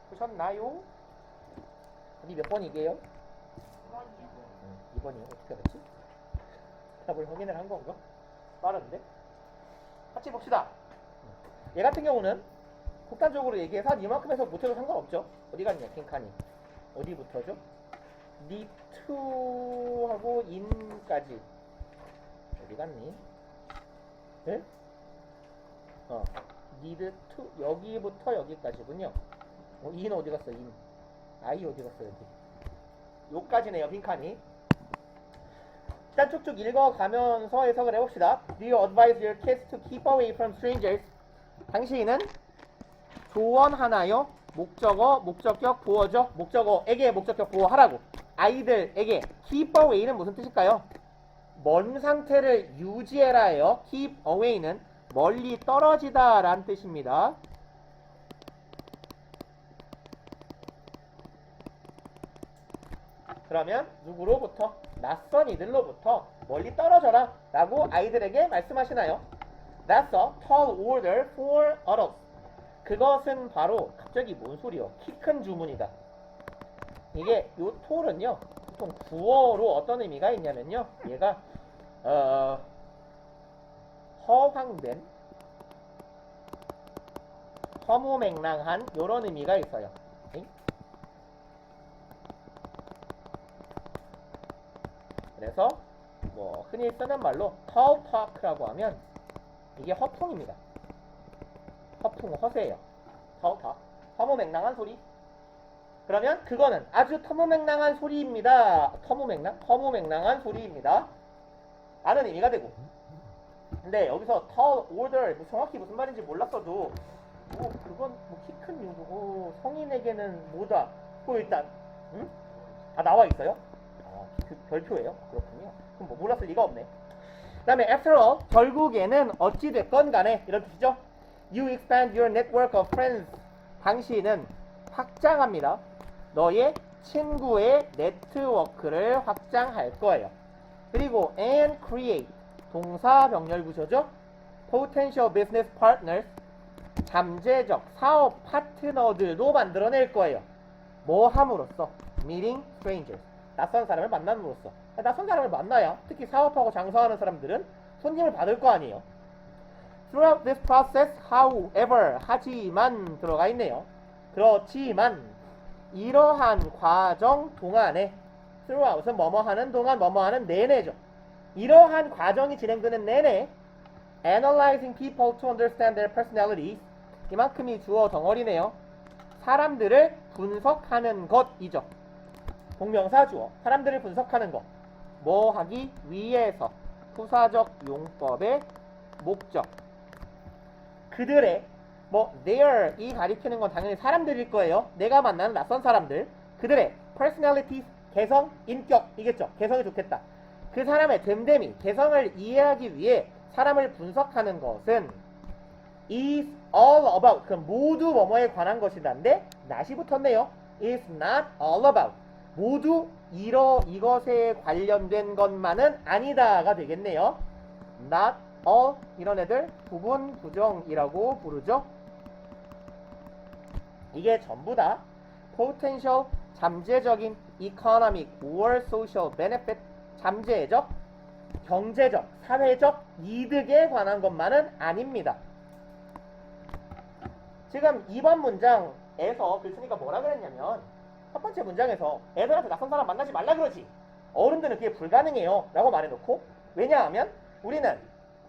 Speaker 3: 보셨나요?
Speaker 1: 답이 몇 번이게요?
Speaker 2: 2번이요.
Speaker 1: 2번이요. 어떻게 알았지? 답을 확인을 한 건가? 빠른데? 같이 봅시다. 얘 같은 경우는 극단적으로 얘기해서 한 이만큼에서 못해도 상관없죠. 어디 갔냐, 킹칸이. 어디부터죠? need2하고 in까지. 어디 갔니? 네? need to 여기부터 여기까지군요. in 어디 갔어? in. I 어디 갔어? 여기. 요까지네요, 빈칸이. 일단 쭉쭉 읽어가면서 해석을 해봅시다. Do you advise your kids to keep away from strangers? 당신은 조언하나요? 목적어, 목적격, 보어죠? 목적어에게 목적격 보어하라고. 아이들에게. keep away는 무슨 뜻일까요? 먼 상태를 유지해라예요. keep away는 멀리 떨어지다 라는 뜻입니다. 그러면 누구로부터? 낯선 이들로부터 멀리 떨어져라 라고 아이들에게 말씀하시나요? That's a tall order for adults. 그것은 바로 갑자기 뭔 소리요? 키 큰 주문이다. 이게 요 tall은요 보통 구어로 어떤 의미가 있냐면요, 얘가 허황된, 허무맹랑한 요런 의미가 있어요. 그래서 뭐 흔히 쓰는 말로 tall talk라고 하면 이게 허풍입니다. 허풍, 허세예요. tall talk. 허무맹랑한 소리. 그러면 그거는 아주 터무맹랑한 소리입니다. 허무맹랑한 소리입니다. 라는 의미가 되고. 근데 여기서 tall order 정확히 무슨 말인지 몰랐어도 그건 키 큰 요구고 성인에게는 뭐다. 일단 나와 있어요. 그 별표예요. 그렇군요. 그럼 뭐 몰랐을 리가 없네. 그 다음에 after all, 결국에는 어찌됐건 간에 이런 뜻이죠. You expand your network of friends. 당신은 확장합니다. 너의 친구의 네트워크를 확장할 거예요. 그리고 and create, 동사 병렬 구조죠. potential business partners, 잠재적 사업 파트너들도 만들어낼 거예요. 뭐 함으로써? meeting strangers, 낯선 사람을 만남으로써. 낯선 사람을 만나야 특히 사업하고 장사하는 사람들은 손님을 받을 거 아니에요. Throughout this process, however, 하지만 들어가 있네요. 그렇지만 이러한 과정 동안에, throughout은 뭐뭐 하는 동안, 뭐뭐 하는 내내죠. 이러한 과정이 진행되는 내내 analyzing people to understand their personalities, 이만큼이 주어 덩어리네요. 사람들을 분석하는 것이죠. 동명사 주어, 사람들을 분석하는 것. 뭐 하기 위해서, 부사적 용법의 목적. 그들의 their 이 가리키는 건 당연히 사람들일 거예요. 내가 만나는 낯선 사람들. 그들의 personalities, 개성, 인격이겠죠. 개성이 좋겠다. 그 사람의 됨됨이, 개성을 이해하기 위해 사람을 분석하는 것은 is all about, 그 모두 뭐뭐에 관한 것이란데 not이 붙었네요. is not all about, 모두 이것에 관련된 것만은 아니다가 되겠네요. not all, 이런 애들 부분 부정이라고 부르죠. 이게 전부 다 potential, 잠재적인 economic or social benefit, 잠재적, 경제적, 사회적 이득에 관한 것만은 아닙니다. 지금 2번 문장에서 글쓴이가 뭐라 그랬냐면, 첫 번째 문장에서 애들한테 낯선 사람 만나지 말라 그러지, 어른들은 그게 불가능해요 라고 말해놓고, 왜냐하면 우리는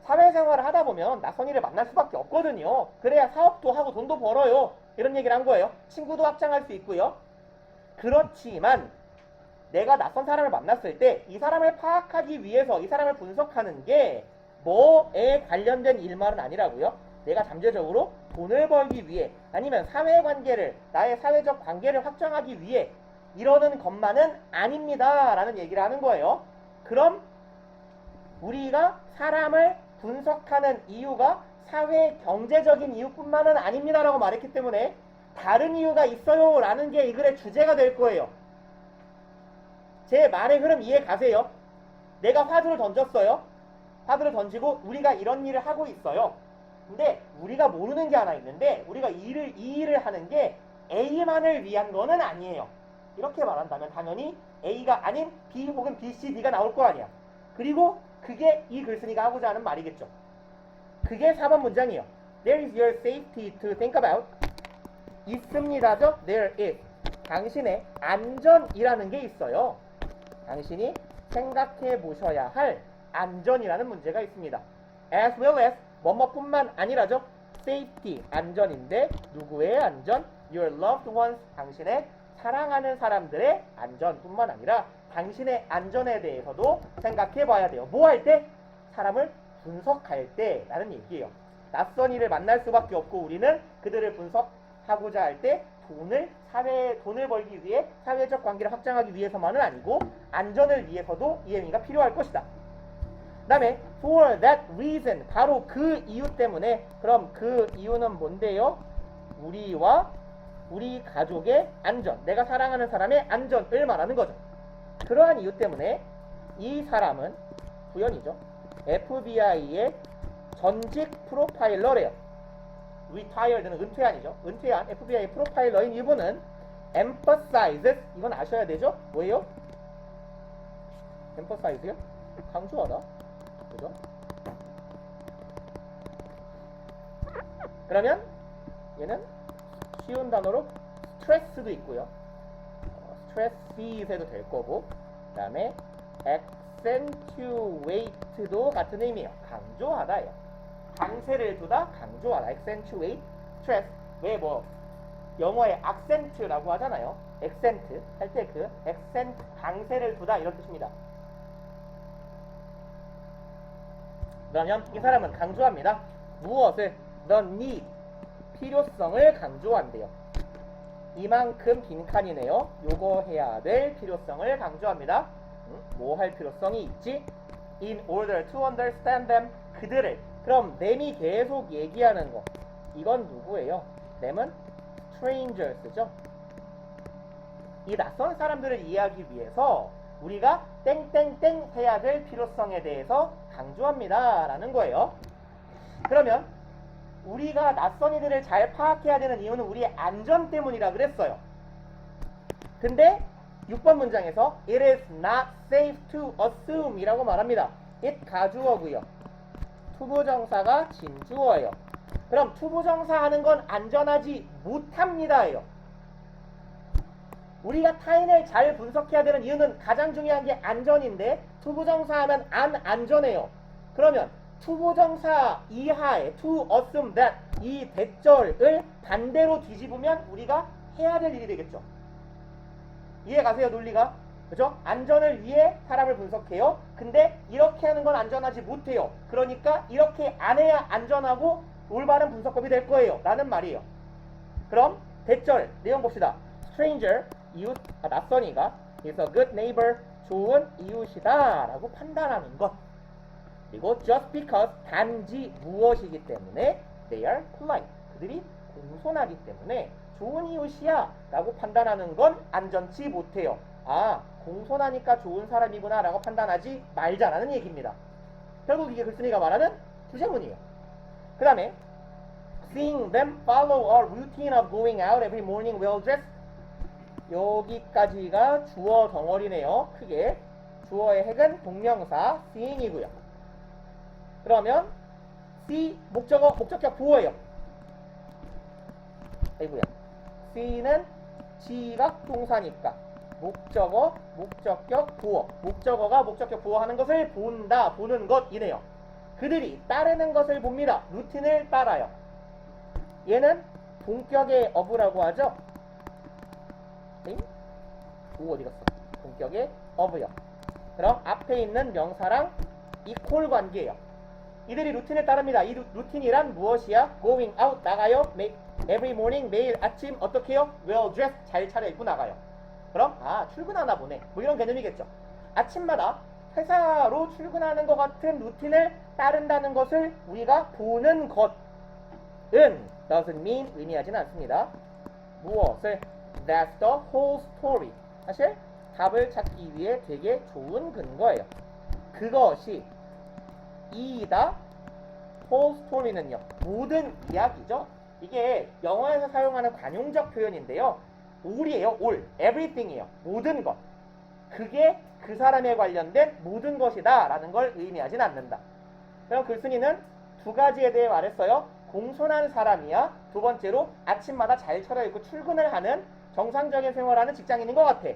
Speaker 1: 사회생활을 하다 보면 낯선 이를 만날 수밖에 없거든요. 그래야 사업도 하고 돈도 벌어요. 이런 얘기를 한 거예요. 친구도 확장할 수 있고요. 그렇지만 내가 낯선 사람을 만났을 때 이 사람을 파악하기 위해서 이 사람을 분석하는 게 뭐에 관련된 일만은 아니라고요. 내가 잠재적으로 돈을 벌기 위해, 아니면 사회관계를, 나의 사회적 관계를 확장하기 위해 이러는 것만은 아닙니다 라는 얘기를 하는 거예요. 그럼 우리가 사람을 분석하는 이유가 사회 경제적인 이유뿐만은 아닙니다 라고 말했기 때문에 다른 이유가 있어요 라는 게 이 글의 주제가 될 거예요. 제 말의 흐름 이해 가세요? 내가 화두를 던졌어요. 화두를 던지고 우리가 이런 일을 하고 있어요. 근데 우리가 모르는 게 하나 있는데, 우리가 이 일을 하는 게 A만을 위한 거는 아니에요. 이렇게 말한다면 당연히 A가 아닌 B 혹은 B, C, D가 나올 거 아니야. 그리고 그게 이 글쓴이가 하고자 하는 말이겠죠. 그게 4번 문장이에요. There is your safety to think about. 있습니다죠? There is. 당신의 안전이라는 게 있어요. 당신이 생각해 보셔야 할 안전이라는 문제가 있습니다. As well as 뭐뭐뿐만 아니라죠. Safety, 안전인데 누구의 안전? Your loved ones, 당신의 사랑하는 사람들의 안전뿐만 아니라 당신의 안전에 대해서도 생각해 봐야 돼요. 뭐 할 때? 사람을 분석할 때 라는 얘기예요. 낯선 이를 만날 수밖에 없고 우리는 그들을 분석하고자 할 때 돈을 벌기 위해 사회적 관계를 확장하기 위해서만은 아니고 안전을 위해서도 이 행위가 필요할 것이다. 그 다음에 for that reason, 바로 그 이유 때문에. 그럼 그 이유는 뭔데요? 우리와 우리 가족의 안전, 내가 사랑하는 사람의 안전을 말하는 거죠. 그러한 이유 때문에 이 사람은 부연이죠. FBI의 전직 프로파일러래요. retired는 은퇴한이죠. 은퇴한 FBI 프로파일러인 이분은 emphasizes, 이건 아셔야 되죠. 뭐예요? emphasize요? 강조하다. 그죠? 그러면 얘는 쉬운 단어로 스트레스도 있고요. 스트레스해도 될 거고, 그 다음에 accentuate도 같은 의미예요. 강조하다예요. 강세를 두다, 강조하다. accentuate, stress. 왜 뭐 영어에 accent라고 하잖아요. accent 할 때 그 accent, 강세를 두다 이런 뜻입니다. 그러면 이 사람은 강조합니다. 무엇을? The need, 필요성을 강조한대요. 이만큼 빈칸이네요. 요거 해야 될 필요성을 강조합니다. 뭐 할 필요성이 있지? In order to understand them, 그들을. 그럼 them이 계속 얘기하는 거, 이건 누구예요? them은 strangers죠. 이 낯선 사람들을 이해하기 위해서 우리가 땡땡땡 해야 될 필요성에 대해서 강조합니다 라는 거예요. 그러면 우리가 낯선 이들을 잘 파악해야 되는 이유는 우리의 안전 때문이라 그랬어요. 근데 6번 문장에서 It is not safe to assume 이라고 말합니다. It 가주어고요. 투부정사가 진주어예요. 그럼 투부정사 하는 건 안전하지 못합니다예요. 우리가 타인을 잘 분석해야 되는 이유는 가장 중요한 게 안전인데 투부정사 하면 안 안전해요. 그러면 투부정사 이하의 to assume that, 이 대절을 반대로 뒤집으면 우리가 해야 될 일이 되겠죠. 이해 가세요? 논리가? 그죠? 안전을 위해 사람을 분석해요. 근데 이렇게 하는 건 안전하지 못해요. 그러니까 이렇게 안 해야 안전하고 올바른 분석법이 될 거예요 라는 말이에요. 그럼 대절 내용 봅시다. stranger, 이웃, 낯선이가 is a good neighbor, 좋은 이웃이다 라고 판단하는 것. 그리고 just because, 단지 무엇이기 때문에 they are polite, 그들이 공손하기 때문에 좋은 이웃이야 라고 판단하는 건 안전치 못해요. 아, 공손하니까 좋은 사람이구나 라고 판단하지 말자라는 얘기입니다. 결국 이게 글쓴이가 말하는 주제문이에요. 그 다음에 seeing them follow a routine of going out every morning well dressed, 여기까지가 주어 덩어리네요. 크게 주어의 핵은 동명사 seeing이고요. 그러면 see 목적어, 목적격 부호예요. 아이고야. see는 지각 동사니까 목적어, 목적격 부호. 목적어가 목적격 부호하는 것을 본다, 보는 것이네요. 그들이 따르는 것을 봅니다. 루틴을 따라요. 얘는 본격의 of라고 하죠. 오 어디 갔어? 본격의 of요. 그럼 앞에 있는 명사랑 equal 관계예요. 이들이 루틴을 따릅니다. 이 루틴이란 무엇이야? going out, 나가요. every morning, 매일 아침 어떻게 해요? well dressed, 잘 차려입고 나가요. 그럼 아 출근하나 보네, 뭐 이런 개념이겠죠. 아침마다 회사로 출근하는 것 같은 루틴을 따른다는 것을 우리가 보는 것은 doesn't mean, 의미하지는 않습니다. 무엇을? That's the whole story. 사실 답을 찾기 위해 되게 좋은 근거예요. 그것이 이다. whole story는요, 모든 이야기죠. 이게 영어에서 사용하는 관용적 표현인데요. all이에요. all. everything이에요. 모든 것. 그게 그 사람에 관련된 모든 것이다 라는 걸 의미하진 않는다. 그럼 글쓴이는 두 가지에 대해 말했어요. 공손한 사람이야. 두 번째로 아침마다 잘 차려입고 출근을 하는 정상적인 생활하는 직장인인 것 같아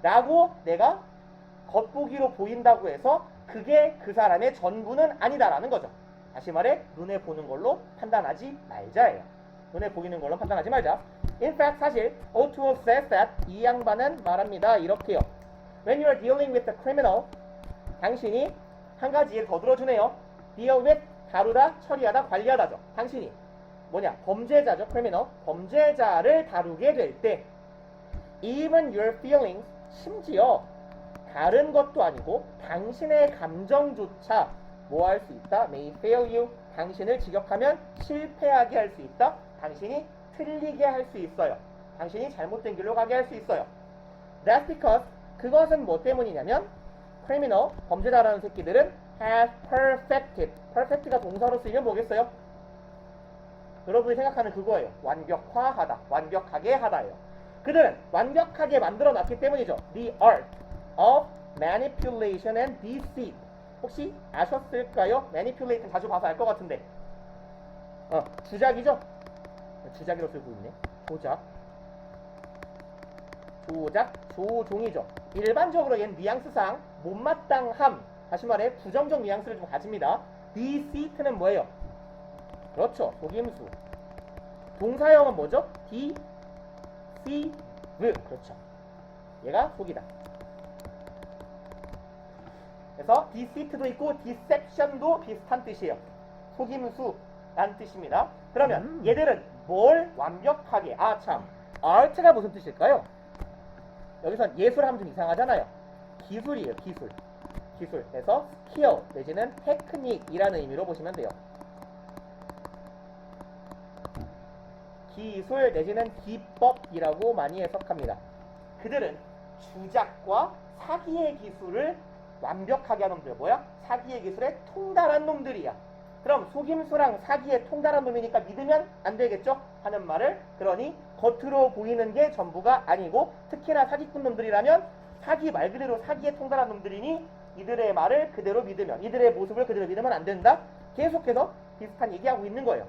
Speaker 1: 라고 내가 겉보기로 보인다고 해서 그게 그 사람의 전부는 아니다라는 거죠. 다시 말해 눈에 보는 걸로 판단하지 말자예요. 눈에 보이는 걸로 판단하지 말자. In fact 사실 O'Toole says that 이 양반은 말합니다. 이렇게요. When you are dealing with the criminal 당신이 한 가지 예를 더 들어주네요. deal with 다루다, 처리하다, 관리하다죠. 당신이 뭐냐? 범죄자죠. criminal. 범죄자를 다루게 될 때 even your feelings 심지어 다른 것도 아니고 당신의 감정조차 뭐 할 수 있다? may fail you. 당신을 직역하면 실패하게 할 수 있다. 당신이 틀리게 할 수 있어요. 당신이 잘못된 길로 가게 할 수 있어요. That's because 그것은 뭐 때문이냐면 criminal, 범죄자라는 새끼들은 have perfected. perfect가 동사로 쓰이면 뭐겠어요? 여러분이 생각하는 그거예요. 완벽화하다. 완벽하게 하다예요. 그들은 완벽하게 만들어 놨기 때문이죠. The art of manipulation and deceit. 혹시 아셨을까요? manipulate는 자주 봐서 알 것 같은데 주작이죠? 주작이라고 쓰고 있네. 조작, 조종이죠. 일반적으로 얘는 뉘앙스상 못마땅함, 다시 말해 부정적 뉘앙스를 좀 가집니다. deceit는 뭐예요? 그렇죠. 속임수. 동사형은 뭐죠? deceive. 그렇죠. 얘가 속이다. 그래서 deceit도 있고 deception도 비슷한 뜻이에요. 속임수란 뜻입니다. 그러면 얘들은 뭘 완벽하게 art가 무슨 뜻일까요? 여기선 예술하면 좀 이상하잖아요. 기술이에요. 기술. 그래서 skill 내지는 테크닉이라는 의미로 보시면 돼요. 기술 내지는 기법이라고 많이 해석합니다. 그들은 주작과 사기의 기술을 완벽하게 하는 놈들. 뭐야? 사기의 기술에 통달한 놈들이야. 그럼 속임수랑 사기에 통달한 놈이니까 믿으면 안 되겠죠? 하는 말을, 그러니 겉으로 보이는 게 전부가 아니고 특히나 사기꾼 놈들이라면 사기 말 그대로 사기에 통달한 놈들이니 이들의 말을 그대로 믿으면, 이들의 모습을 그대로 믿으면 안 된다. 계속해서 비슷한 얘기하고 있는 거예요.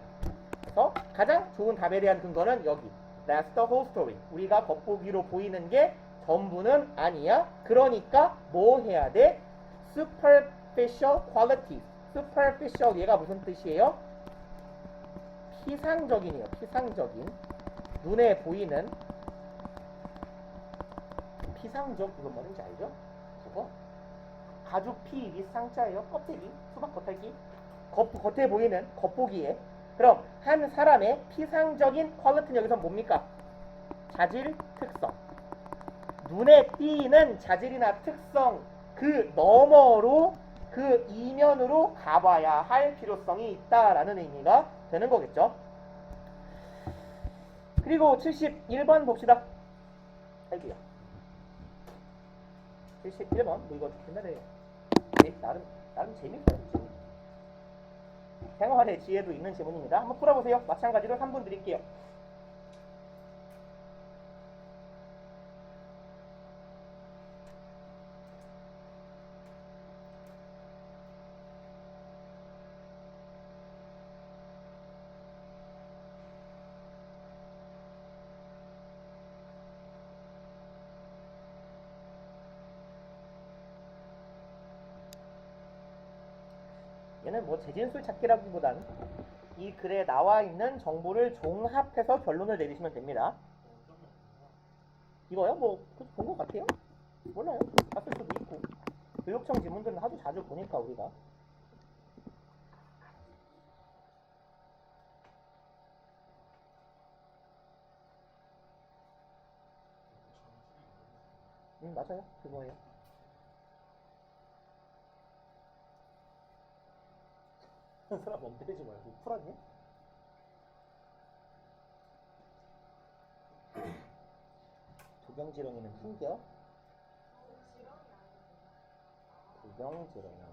Speaker 1: 그래서 가장 좋은 답에 대한 근거는 여기. That's the whole story. 우리가 겉보기로 보이는 게 전부는 아니야. 그러니까 뭐 해야 돼? Superficial qualities. Superficial 얘가 무슨 뜻이에요? 피상적인이에요. 피상적인. 눈에 보이는 피상적, 이건 뭐는지 알죠? 저거 가죽 피 윗 상자예요. 껍데기, 수박 겉핥기. 겉에 보이는 겉보기에. 그럼 한 사람의 피상적인 퀄리티는 여기서 뭡니까? 자질, 특성. 눈에 띄는 자질이나 특성 그 너머로 그 이면으로 가봐야 할 필요성이 있다라는 의미가 되는 거겠죠. 그리고 71번 봅시다. 아이고야. 71번 뭐 이거 옛날에 나름 재밌어요. 생활의 지혜도 있는 지문입니다. 한번 풀어보세요. 마찬가지로 3분 드릴게요. 얘는 뭐 재진술 찾기라기보다는 이 글에 나와 있는 정보를 종합해서 결론을 내리시면 됩니다. 이거요? 뭐 본 것 같아요? 몰라요. 봤을 수도 있고. 교육청 지문들은 아주 자주 보니까 우리가. 맞아요. 그거예요. 한 사람 멍때리지 말고 풀었니? 도경지렁이는 풍겨? 도경지렁이.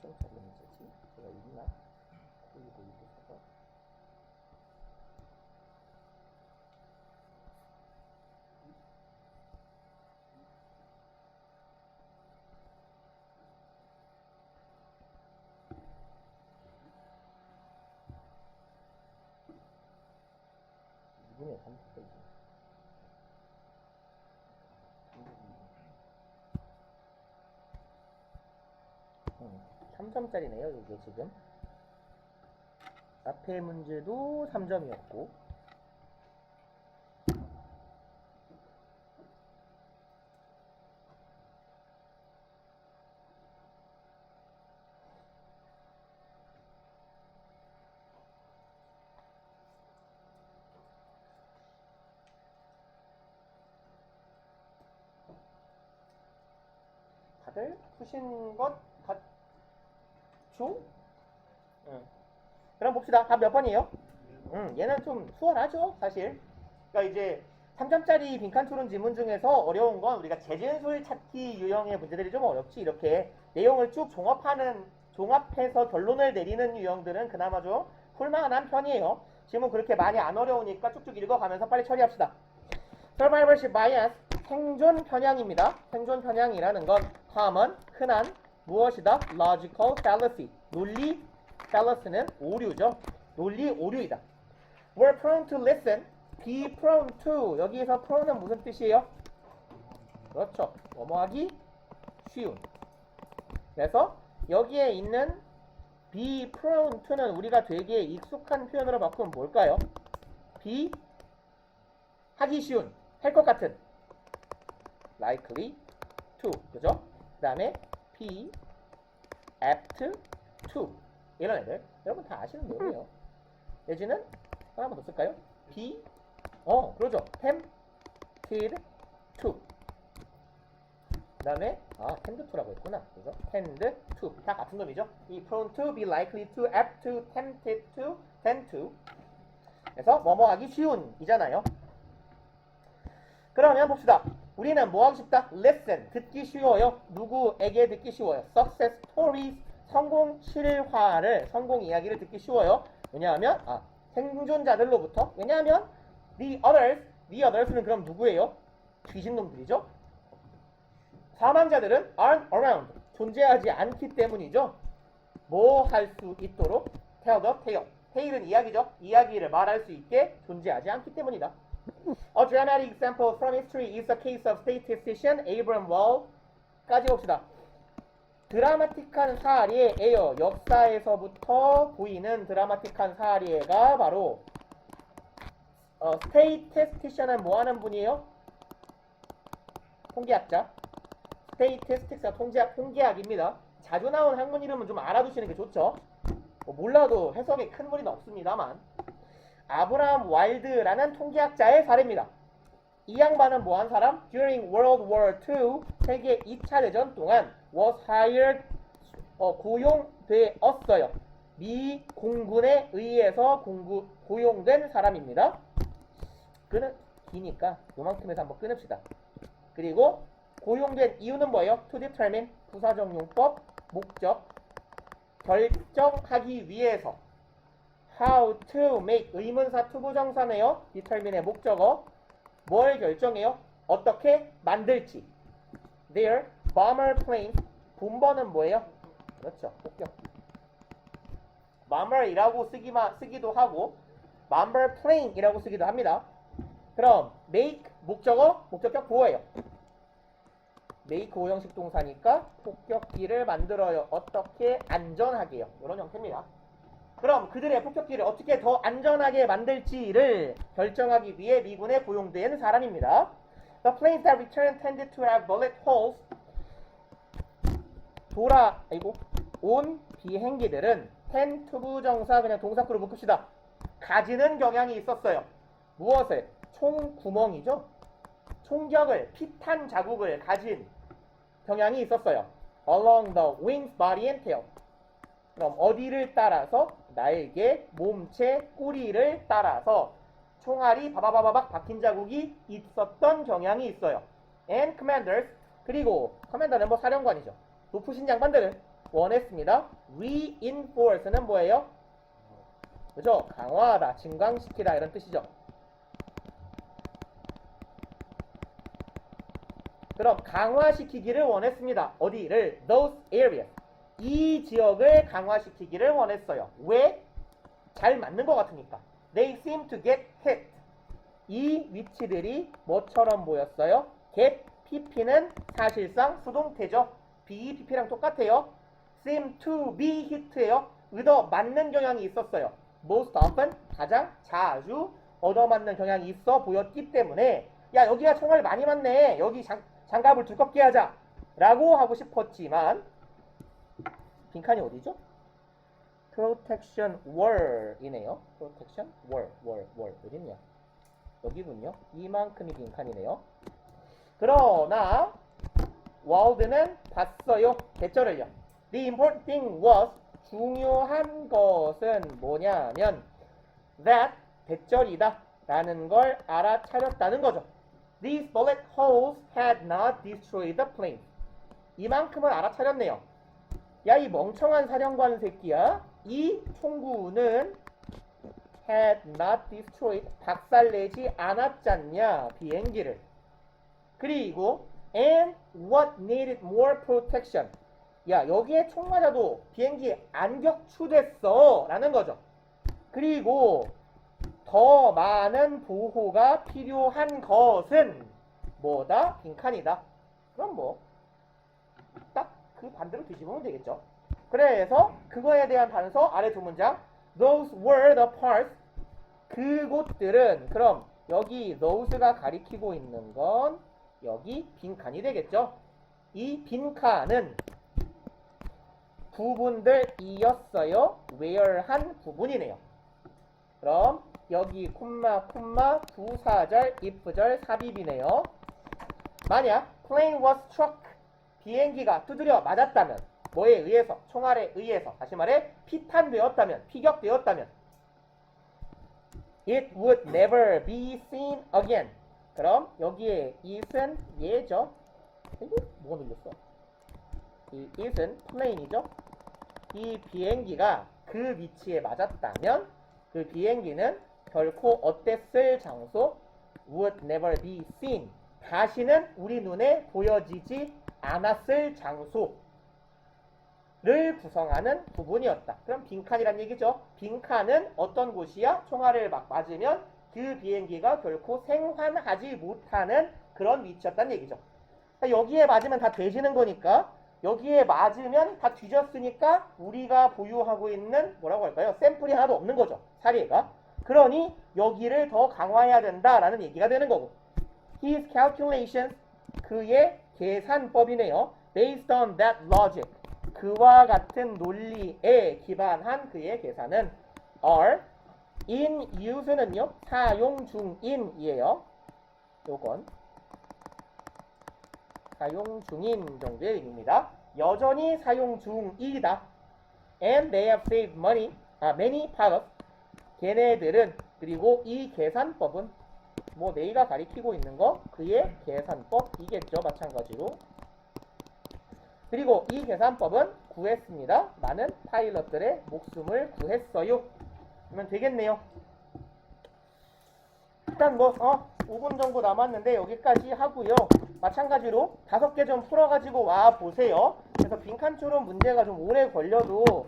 Speaker 1: 3점짜리 문제지? 제가 읽나? 그리고 이렇게 이분의 3점짜리 3점짜리네요 이게 지금 앞에 문제도 3점이었고 다들 푸신 것 같죠? 응. 그럼 봅시다. 답 몇 번이에요? 얘는 좀 수월하죠, 사실. 그러니까 이제 3점짜리 빈칸 토론 지문 중에서 어려운 건 우리가 재진술 찾기 유형의 문제들이 좀 어렵지. 이렇게 내용을 쭉 종합해서 결론을 내리는 유형들은 그나마 좀 풀만한 편이에요. 지금은 그렇게 많이 안 어려우니까 쭉쭉 읽어가면서 빨리 처리합시다. Survivorship bias, 생존 편향입니다. 생존 편향이라는 건 common, 흔한, 무엇이다? Logical fallacy, 논리 fallacy는 오류죠. 논리 오류이다. We're prone to listen, be prone to. 여기에서 prone은 무슨 뜻이에요? 그렇죠. 뭐뭐하기 쉬운. 그래서 여기에 있는 be prone to는 우리가 되게 익숙한 표현으로 바꾸면 뭘까요? be 하기 쉬운, 할 것 같은, likely to, 그죠? 그 다음에 be apt to, 이런 애들 여러분 다 아시는 내용이에요. 내지는 하나만 더 쓸까요? be 그러죠. tempted to. 그 다음에 tend to라고 했구나. 그죠? tend to 다 같은 놈이죠. be prone to, be likely to, apt to, tempted to, tend to. 그래서 뭐뭐 하기 쉬운 이잖아요. 그러면 봅시다. 우리는 뭐 하기 쉽다? Listen, 듣기 쉬워요. 누구에게 듣기 쉬워요? Success stories, 성공 실화를, 성공 이야기를 듣기 쉬워요. 왜냐하면 생존자들로부터. 왜냐하면 the others는 그럼 누구예요? 귀신놈들이죠. 사망자들은 aren't around, 존재하지 않기 때문이죠. 뭐 할 수 있도록? Tell the tale. tale은 이야기죠. 이야기를 말할 수 있게 존재하지 않기 때문이다. A dramatic example from history is the case of statistician Abraham Wall까지 봅시다. 드라마틱한 사례예요. 역사에서부터 보이는 드라마틱한 사례가 바로 statistician은 뭐하는 분이에요? 통계학자. statistics가 통계학입니다. 자주 나온 학문 이름은 좀 알아두시는 게 좋죠. 몰라도 해석에 큰 무리는 없습니다만. 아브라함 와일드라는 통계학자의 사례입니다. 이 양반은 뭐한 사람? During World War II, 세계 2차 대전 동안 was hired, 고용되었어요. 미 공군에 의해서 고용된 사람입니다. 그는 기니까 요만큼에서 한번 끊읍시다. 그리고 고용된 이유는 뭐예요? To determine, 부사적용법, 목적, 결정하기 위해서. How to make, 의문사 투부정사네요. determine의 목적어. 뭘 결정해요? 어떻게 만들지. Their bomber planes, 분번은 뭐예요? 그렇죠, 폭격기. bomber이라고 쓰기도 하고 bomber plane이라고 쓰기도 합니다. 그럼 make, 목적어, 목적격 보호예요. make 오형식 동사니까 폭격기를 만들어요. 어떻게? 안전하게요. 이런 형태입니다. 그럼 그들의 폭격기를 어떻게 더 안전하게 만들지를 결정하기 위해 미군에 고용된 사람입니다. The planes that returned tended to have bullet holes. 온 비행기들은 tend 투부정사 그냥 동사구로 묶읍시다. 가지는 경향이 있었어요. 무엇을? 총구멍이죠. 총격을, 피탄 자국을 가진 경향이 있었어요. Along the wings, body and tail. 그럼 어디를 따라서? 날개, 몸체, 꼬리를 따라서 총알이 바바바바박 박힌 자국이 있었던 경향이 있어요. And commanders, 그리고 commander는 뭐 사령관이죠. 높으신 양반들은 원했습니다. reinforce는 뭐예요? 그죠? 강화하다, 증강시키다 이런 뜻이죠. 그럼 강화시키기를 원했습니다. 어디를? Those areas. 이 지역을 강화시키기를 원했어요. 왜? 잘 맞는 것 같으니까. They seem to get hit. 이 위치들이 뭐처럼 보였어요? get, pp는 사실상 수동태죠. be, pp랑 똑같아요. seem to be hit예요. 얻어맞는 경향이 있었어요. most often, 가장 자주 얻어맞는 경향이 있어 보였기 때문에 야 여기가 총알 많이 맞네. 여기 장갑을 두껍게 하자 라고 하고 싶었지만 빈칸이 어디죠? protection were 이네요. protection were 어딨냐? 여기군요. 이만큼이 빈칸이네요. 그러나 월드는 봤어요. 대절을요. The important thing was 중요한 것은 뭐냐면 that 대절이다 라는 걸 알아차렸다는 거죠. These bullet holes had not destroyed the plane. 이만큼을 알아차렸네요. 야 이 멍청한 사령관 새끼야. 이 총구는 had not destroyed 박살내지 않았잖냐 비행기를. 그리고 and what needed more protection. 야 여기에 총 맞아도 비행기 안 격추됐어 라는 거죠. 그리고 더 많은 보호가 필요한 것은 뭐다? 빈칸이다. 그럼 뭐 딱 그 반대로 뒤집으면 되겠죠. 그래서 그거에 대한 단서 아래 두 문장 Those were the parts. 그곳들은 그럼 여기 those가 가리키고 있는 건 여기 빈칸이 되겠죠. 이 빈칸은 부분들이었어요. where한 부분이네요. 그럼 여기 콤마 부사절 if절 삽입이네요. 만약 plane was struck 비행기가 두드려 맞았다면 뭐에 의해서? 총알에 의해서 다시 말해 피탄되었다면 피격되었다면 it would never be seen again. 그럼 여기에 it은 얘죠. 이거 뭐가 눌렸어? 이 it은 plane이죠. 이 비행기가 그 위치에 맞았다면 그 비행기는 결코 어땠을 장소? would never be seen. 다시는 우리 눈에 보여지지 않았을 장소를 구성하는 부분이었다. 그럼 빈칸이란 얘기죠. 빈칸은 어떤 곳이야? 총알을 막 맞으면 그 비행기가 결코 생환하지 못하는 그런 위치였다는 얘기죠. 여기에 맞으면 다 되지는 거니까 여기에 맞으면 다 뒤졌으니까 우리가 보유하고 있는 뭐라고 할까요? 샘플이 하나도 없는 거죠. 사례가. 그러니 여기를 더 강화해야 된다라는 얘기가 되는 거고. His calculations, 그의 계산법이네요. Based on that logic, 그와 같은 논리에 기반한 그의 계산은 are in use는요 사용 중인이에요. 요건 사용 중인 정도의 의미입니다. 여전히 사용 중이다. And they have saved money, many pilots. 걔네들은 그리고 이 계산법은 뭐 내가 가리키고 있는 거 그의 계산법이겠죠. 마찬가지로. 그리고 이 계산법은 구했습니다. 많은 파일럿들의 목숨을 구했어요. 그러면 되겠네요. 일단 뭐 5분 정도 남았는데 여기까지 하고요. 마찬가지로 5개 좀 풀어가지고 와 보세요. 그래서 빈칸처럼 문제가 좀 오래 걸려도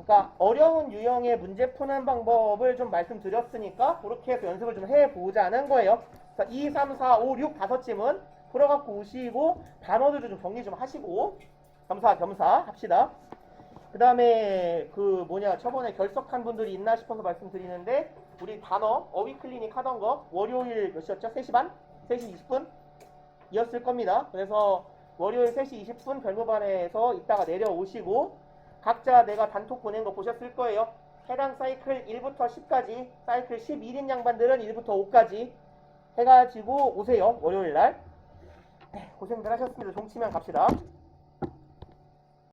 Speaker 1: 그러니까 어려운 유형의 문제 푸는 방법을 좀 말씀드렸으니까 그렇게 해서 연습을 좀 해보자는 거예요. 그래서 2, 3, 4, 5, 6 5찜은 풀어갖고 오시고 단어들도 좀 정리 좀 하시고 겸사겸사 합시다. 그 다음에 저번에 결석한 분들이 있나 싶어서 말씀드리는데 우리 단어 어휘 클리닉 하던 거 월요일 몇 시였죠? 3시 반? 3시 20분? 이었을 겁니다. 그래서 월요일 3시 20분 별무반에서 이따가 내려오시고 각자 내가 단톡 보낸 거 보셨을 거예요. 해당 사이클 1부터 10까지 사이클 11인 양반들은 1부터 5까지 해가지고 오세요. 월요일날. 고생들 하셨습니다. 종치면 갑시다.